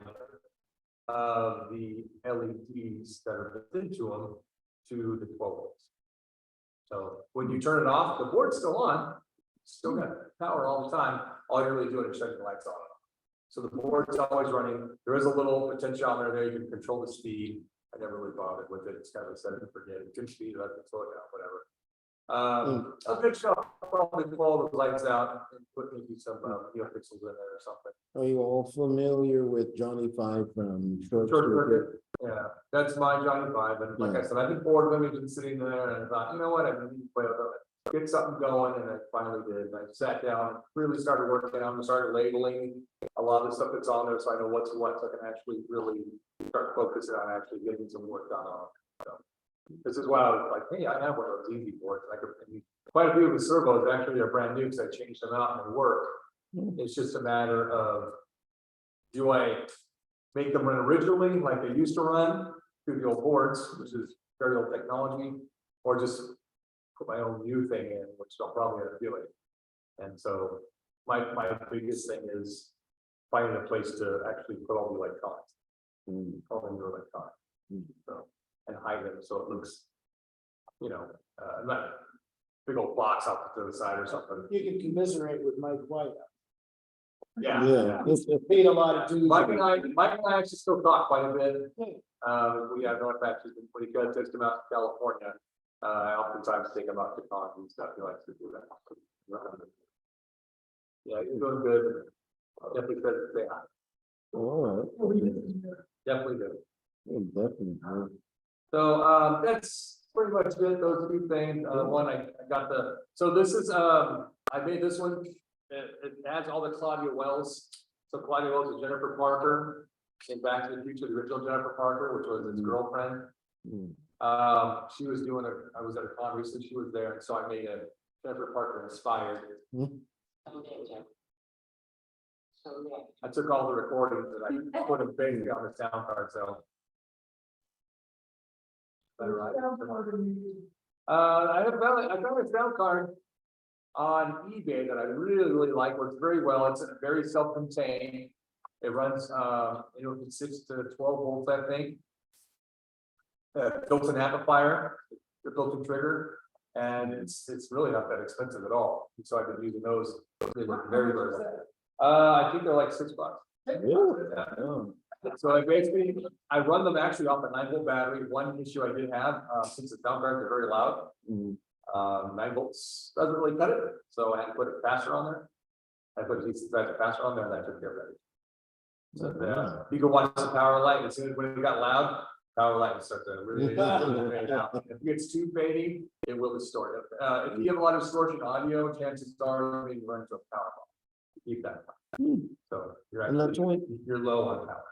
of the LEDs that are built into them to the 12 volts. So when you turn it off, the board's still on, still got power all the time. All you're really doing is shutting the lights on. So the board's always running. There is a little potentiometer there. You can control the speed. I never really bothered with it. It's kind of a set it and forget it. Good speed, I can slow it down, whatever. A good shot, probably pull all the lights out and put maybe some pixels in there or something. Are you all familiar with Johnny Five from Short Short Circuit? circuit, yeah, that's my Johnny Five, and like I said, I've been bored of them, been sitting there, and I thought, you know what, I need to play with them. Get something going, and I finally did, I sat down, and really started working on, started labeling a lot of the stuff that's on there, so I know what's what, so I can actually really start focusing on actually getting some work done on it. So, this is why I was like, hey, I have one of those easy boards, and I could, and quite a few of the servos actually are brand new, because I changed them out and they work. It's just a matter of, do I make them run originally like they used to run through the old boards, which is very old technology, or just put my own new thing in, which I'll probably end up doing. And so my biggest thing is finding a place to actually put all the electronics, all the new electronics. So, and hide them so it looks, not big old box out to the side or something. You can commiserate with Mike White. Yeah. Yeah. Paid a lot of dues. Mike and I actually still talk quite a bit. We have North actually been pretty good, takes him out to California. I oftentimes take him out to cons and stuff, he likes to do that. Yeah, he's doing good. Definitely said to say hi. All right. Definitely good. Yeah, definitely. So, that's pretty much it, those two things. One, I got so this is, I made this one. It adds all the Claudia Wells. So Claudia Wells is Jennifer Parker in Back to the Future, the original Jennifer Parker, which was his girlfriend. She was doing I was at a con recently, she was there, and so I made a Jennifer Parker inspired. I took all the recordings and I put them basically on the sound card, so. Better, right? I found a sound card on eBay that I really like, works very well. It's very self-contained. It runs, from 6 to 12 volts, I think. Built-in amplifier, the built-in trigger, and it's really not that expensive at all. So I've been using those. They work very well. I think they're like $6. Really? So I run them actually off a 9-volt battery. One issue I did have, since the sound cards are very loud. 9 volts doesn't really cut it, so I had to put a capacitor on there. I put a DC capacitor on there, and that took care of it. So you can watch the power light. As soon as when it got loud, power light will start to really fade out. If it gets too fading, it will distort it. If you have a lot of distortion audio, chances are you run into a power bar. Keep that in mind. So you're And that's actually, when, you're low on power.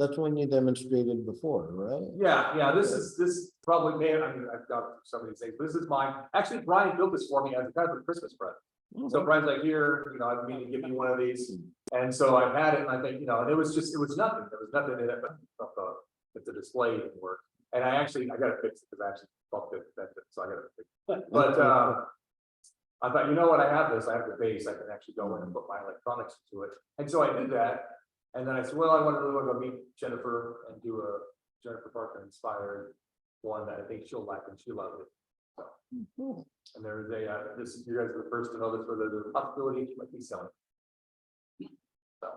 that's when you demonstrated before, right? Yeah, this probably, man, I mean, I've got some of these things. This is mine. Actually, Brian built this for me as a kind of a Christmas present. So Brian's like, here, I've been to give you one of these. And so I've had it, and I think, and it was nothing. There was nothing in it, but the display didn't work. And I got to fix it because I actually bumped it, so I got to fix it. But I thought, you know what, I have the base, I can actually go in and put my electronics into it. And so I did that. And then I said, well, I want to go meet Jennifer and do a Jennifer Parker inspired one that I think she'll like, and she loved it. So, and there is you guys are the first to know this, whether there's a possibility she might be selling. So,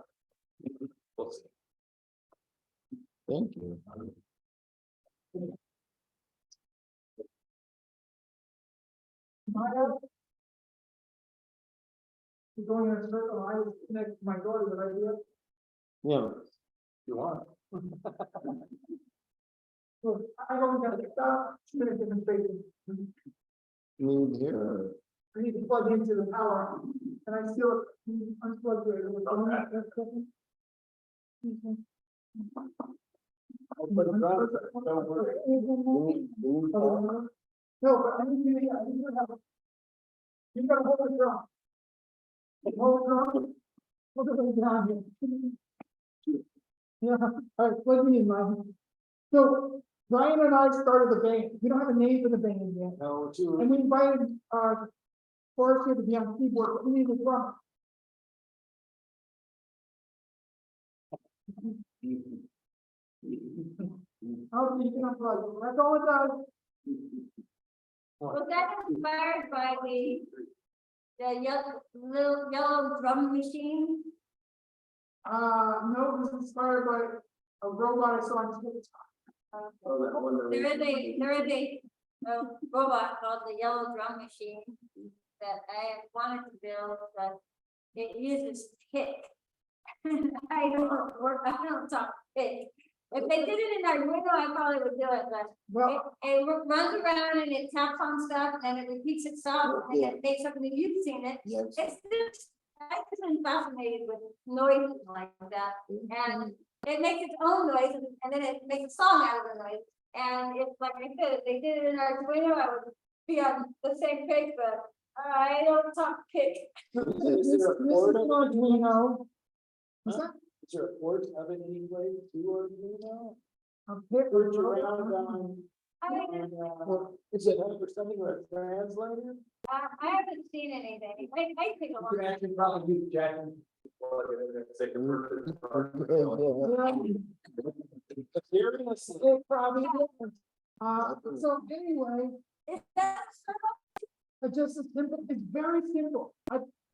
we'll see. Thank you. Going in a circle, I was connected to my daughter, but I did. Yeah. You want? So I don't got to stop, spinning different spaces. Me here. I need to plug into the power, and I still unplug it. I'll put it on, don't worry. No, but I didn't have. You gotta hold it down. Hold it down. Hold it down here. Yeah, all right, plug me in, Mike. So, Brian and I started the band. We don't have a name for the band yet. No, too. And we invited, Forrest here to be on keyboard, but we need a drummer. How do you get unplugged? That's all it does. Was that inspired by the yellow, little yellow drum machine? No, it was inspired by a robot I saw on TikTok. There is a robot called the yellow drum machine that I wanted to build, but it uses pick. I don't talk pick. If they did it in Arduino, I probably would do it, but Well, it runs around and it taps on stuff and it repeats itself and it makes something, you've seen it. Yes. It's just, I've been fascinated with noises like that, and it makes its own noise, and then it makes a song out of the noise. And it's like I said, if they did it in Arduino, I would be on the same page, but I don't talk pick. this is Arduino. Is Huh? that Is there a port of it anyway to Arduino? a pick or Search around I is it for something like a translator? haven't seen anything. I take a You look. can actually probably use Jack and plug it in and say convert it to Seriously? It probably is. So anyway, Is that it's just a simple, it's very simple.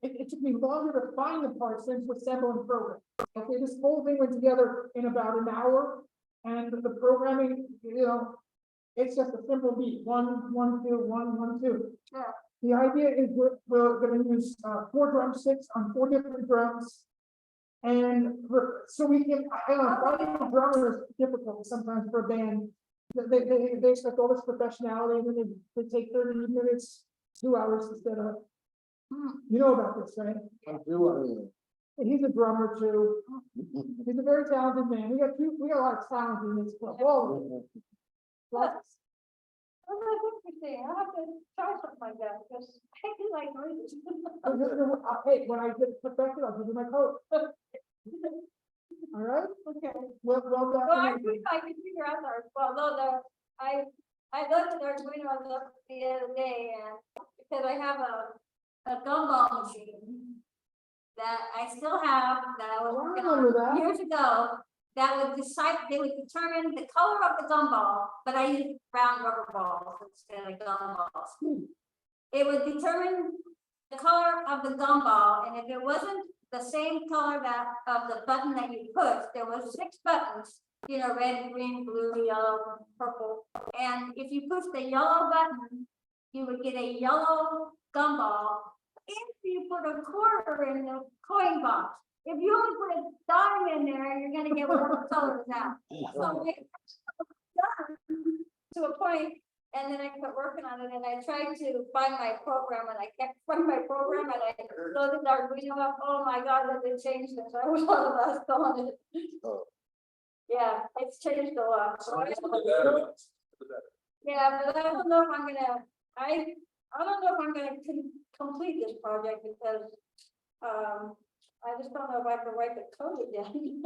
It took me longer to find the parts than to assemble and program. Okay, this whole thing went together in about an hour. And the programming, it's just a simple beat, 1, 1, 2, 1, 1, 2. Yeah. The idea is we're gonna use 4 drumsticks on 4 different drums. And so we can, finding a drummer is difficult sometimes for a band. They expect all this professionality, and then they take 30 minutes, 2 hours instead of, you know about this, right? And he's a drummer too. He's a very talented man. We got a lot of talent in this club. All of them. Lots. Oh, that's interesting. I'll have to try something like that, because I do like noises. Hey, when I get perfected, I'll give you my coat. All right? Okay. Well Well, I done. think I can figure out our, well, no, I looked at Arduino the other day, and because I have a gumball machine that I still have, that I was Oh, I working remember on that. years ago, that would they would determine the color of the gumball, but I used round rubber balls instead of gumballs. It would determine the color of the gumball, and if it wasn't the same color of the button that you push, there was 6 buttons, red, green, blue, yellow, purple. And if you push the yellow button, you would get a yellow gumball. If you put a quarter in the coin box, if you only put a dime in there, you're gonna get whatever color is out. So it to a point, and then I kept working on it, and I tried to find my program, and I kept finding my program, and I loaded Arduino up. Oh my God, that they changed it. I was all last on it. Oh. Yeah, it's changed a lot. So I don't know. convert. Yeah, but I don't know if I'm gonna, I don't know if I'm gonna complete this project because, I just don't know if I can write the code again.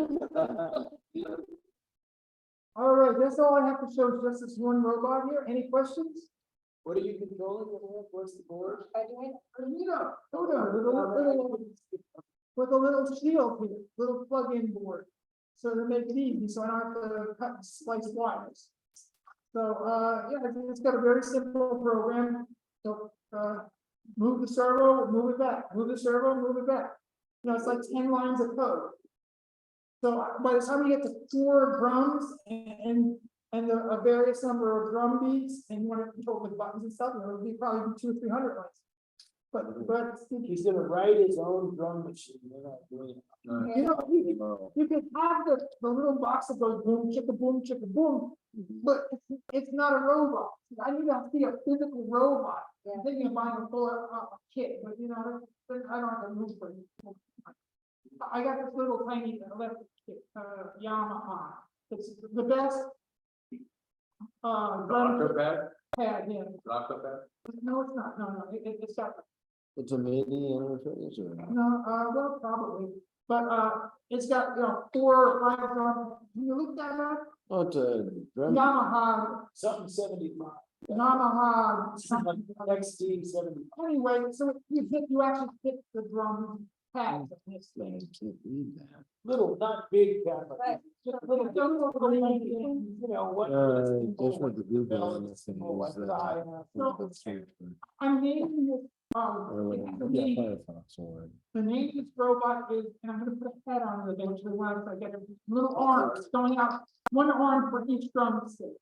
All right, that's all I have to show is just this one robot here. Any questions? What are you controlling? What's the board? Are doing, Hold on, with a little shield here, little plug-in board. So to make it easy, so I don't have to cut and slice wires. So, yeah, it's got a very simple program. So, move the servo, move it back, move the servo, move it back. It's like 10 lines of code. So by the time you get to 4 drums and a various number of drum beats, and you want to control with buttons and stuff, it would be probably 200 or 300 lines. But He's gonna write his own drum machine. They're not doing it. you can have the little box that goes boom, chicka boom, but it's not a robot. I need to see a physical robot. I'm thinking of buying a full kit, but I don't have to move for it. I got this little tiny electric kit, Yamaha. It's the best. Drum Octopad, pad, yeah. Octopad. No, it's not. No, it's got It's a MIDI interface or? no, well, probably, but it's got 4 or 5 drums. Can you look that up? Oh, it's a drum. Yamaha, Something 75. Yamaha, something. XT 70. Anyway, so you actually hit the drum pad. I can't read that. Little, not big cat, but Right. just little, you know, what. Just with the Google on this thing People is like that. die, I'm naming this, Yeah, Firefox or. the name of this robot is, and I'm gonna put a head on it eventually once I get a little arms going out, one arm for each drum stick.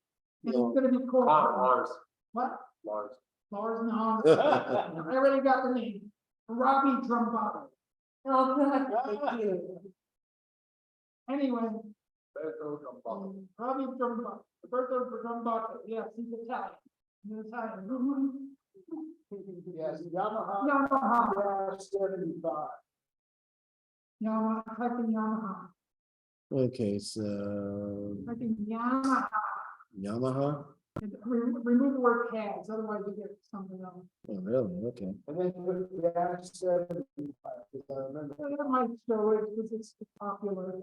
And it's gonna be called. Lars, What? Lars. Lars, no, I already got the name, Robbie Drumbottle. Oh, good. Anyway, Beto Gambale. Robbie Drumbottle, Roberto Drumbottle, yes, he's Italian. He's Italian. Yes, Yamaha Yamaha, 75. Yamaha, typing Yamaha, Okay, so typing Yamaha. Yamaha, And remove the word CADs, otherwise you get something else. oh, really, okay. And then put dash 75. Because I remember. That might show it because it's popular.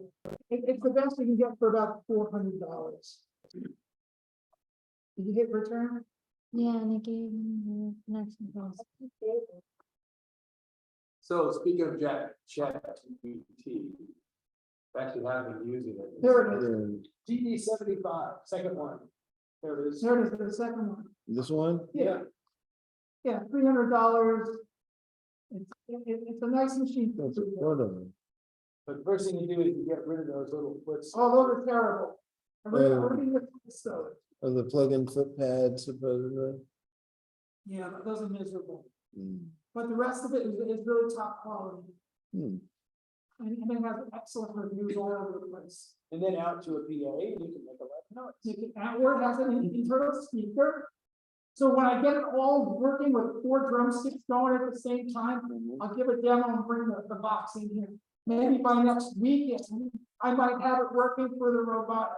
It's the best you can get for about $400. Did you hit return? Yeah, and it gave me the next one. So speaking of ChatGPT, actually have been using it. There it is. Then GD 75, second one. There it is. There it is, the second one. this one, Yeah. Yeah, $300. It's a nice machine. that's a photo. But first thing you do is you get rid of those little foots. Oh, those are terrible. Everything that's so, Of the plug-in foot pad supposedly. yeah, those are miserable. Hmm. But the rest of it is really top quality. Hmm. And it has excellent reviews all over the place. And then out to a PA, you can make a left note. You can, Atward has an internal speaker. So when I get it all working with 4 drumsticks going at the same time, I'll give a demo and bring the box in here. Maybe by next weekend, I might have it working for the robot,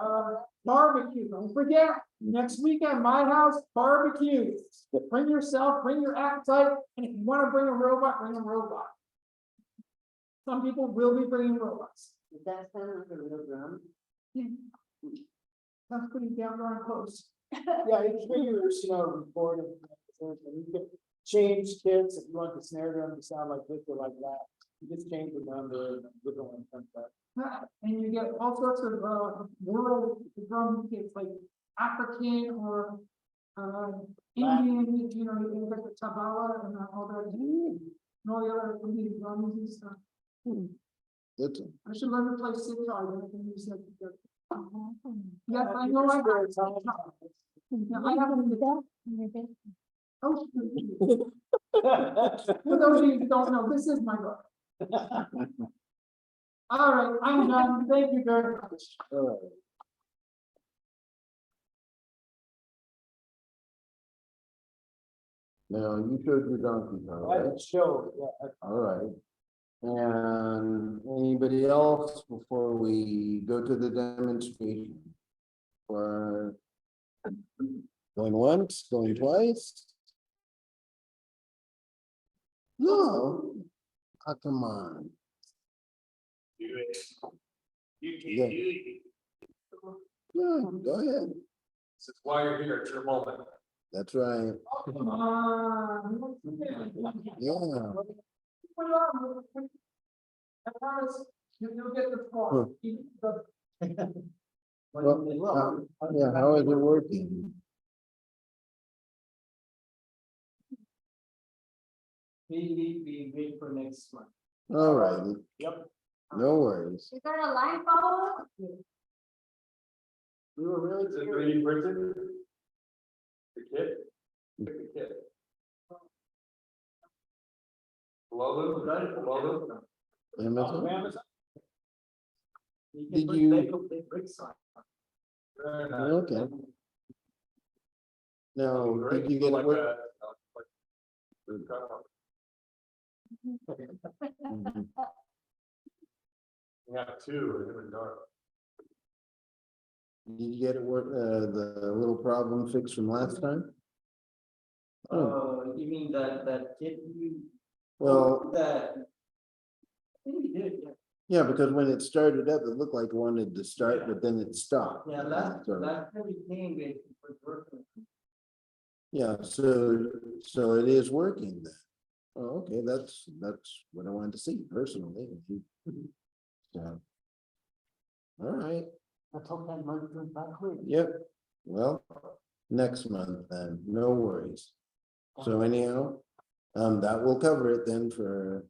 barbecue. Don't forget, next weekend, my house barbecue. Bring yourself, bring your appetite, and if you want to bring a robot, bring a robot. Some people will be bringing robots. Does that sound like a real drum? That's pretty damn darn close. Yeah, it triggers, recording. You can change kits if you want the snare drum to sound like this or like that. You just change the number and the one comes back. And you get all sorts of world drum kits like African or Indian, you get the tabala and all that. And all the other Indian drums and stuff. That's I should learn to play sitar. Then I can use that. Yes, I know I have. Yeah, I haven't. Oh, shoot. For those of you who don't know, this is my book. All right, I'm done. Thank you very much. all right. Now, you showed your donkey, all right? That show, yeah. All right. And anybody else before we go to the demonstration? Or going once, going twice? No, oh, come on. Yeah. Yeah, go ahead. This is why you're here, it's your moment. That's right. Yeah. I promise you'll get the call. Well, yeah, how is it working? Be wait for next month. All right, Yep. no worries. Is there a light bulb? We were really. Is it 3D printed? The kit? Pick the kit. Logo, got it, logo. Amazon? Amazon. Did put you- Lego big bricks on. Very nice. Okay. Now, Great. did you get Like it? work- a- like- Mhm. We have 2 in the dark. Did you get it work, the little problem fixed from last time? Oh, You mean that kid you? well, That. I think we did, yeah. Yeah, because when it started up, it looked like it wanted to start, but then it stopped. Yeah, So- heavy cane basically was working. Yeah, so it is working then. Oh, okay, that's what I wanted to see personally. So. All right, Let's hope that month goes by quick. yep, well, next month then, no worries. So anyhow, that will cover it then for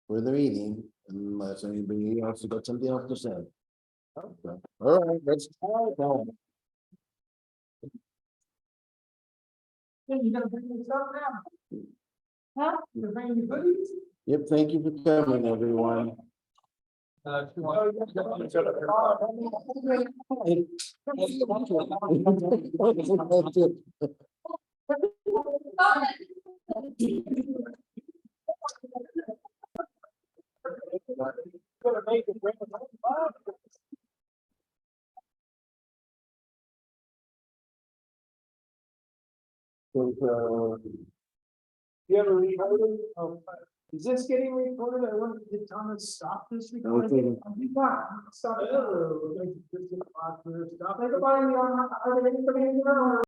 the meeting, unless anybody else has got something else to say. Okay. All right, let's. Hey, you gotta bring this up now. Huh? You're bringing your goodies? Yep, thank you for coming, everyone. If you want- Gonna make it bring it up. You ever recorded? Oh, is this getting recorded? I wonder, did Thomas stop this recording? Stop. Oh, like, this is awkward stuff. Everybody, anybody in the room?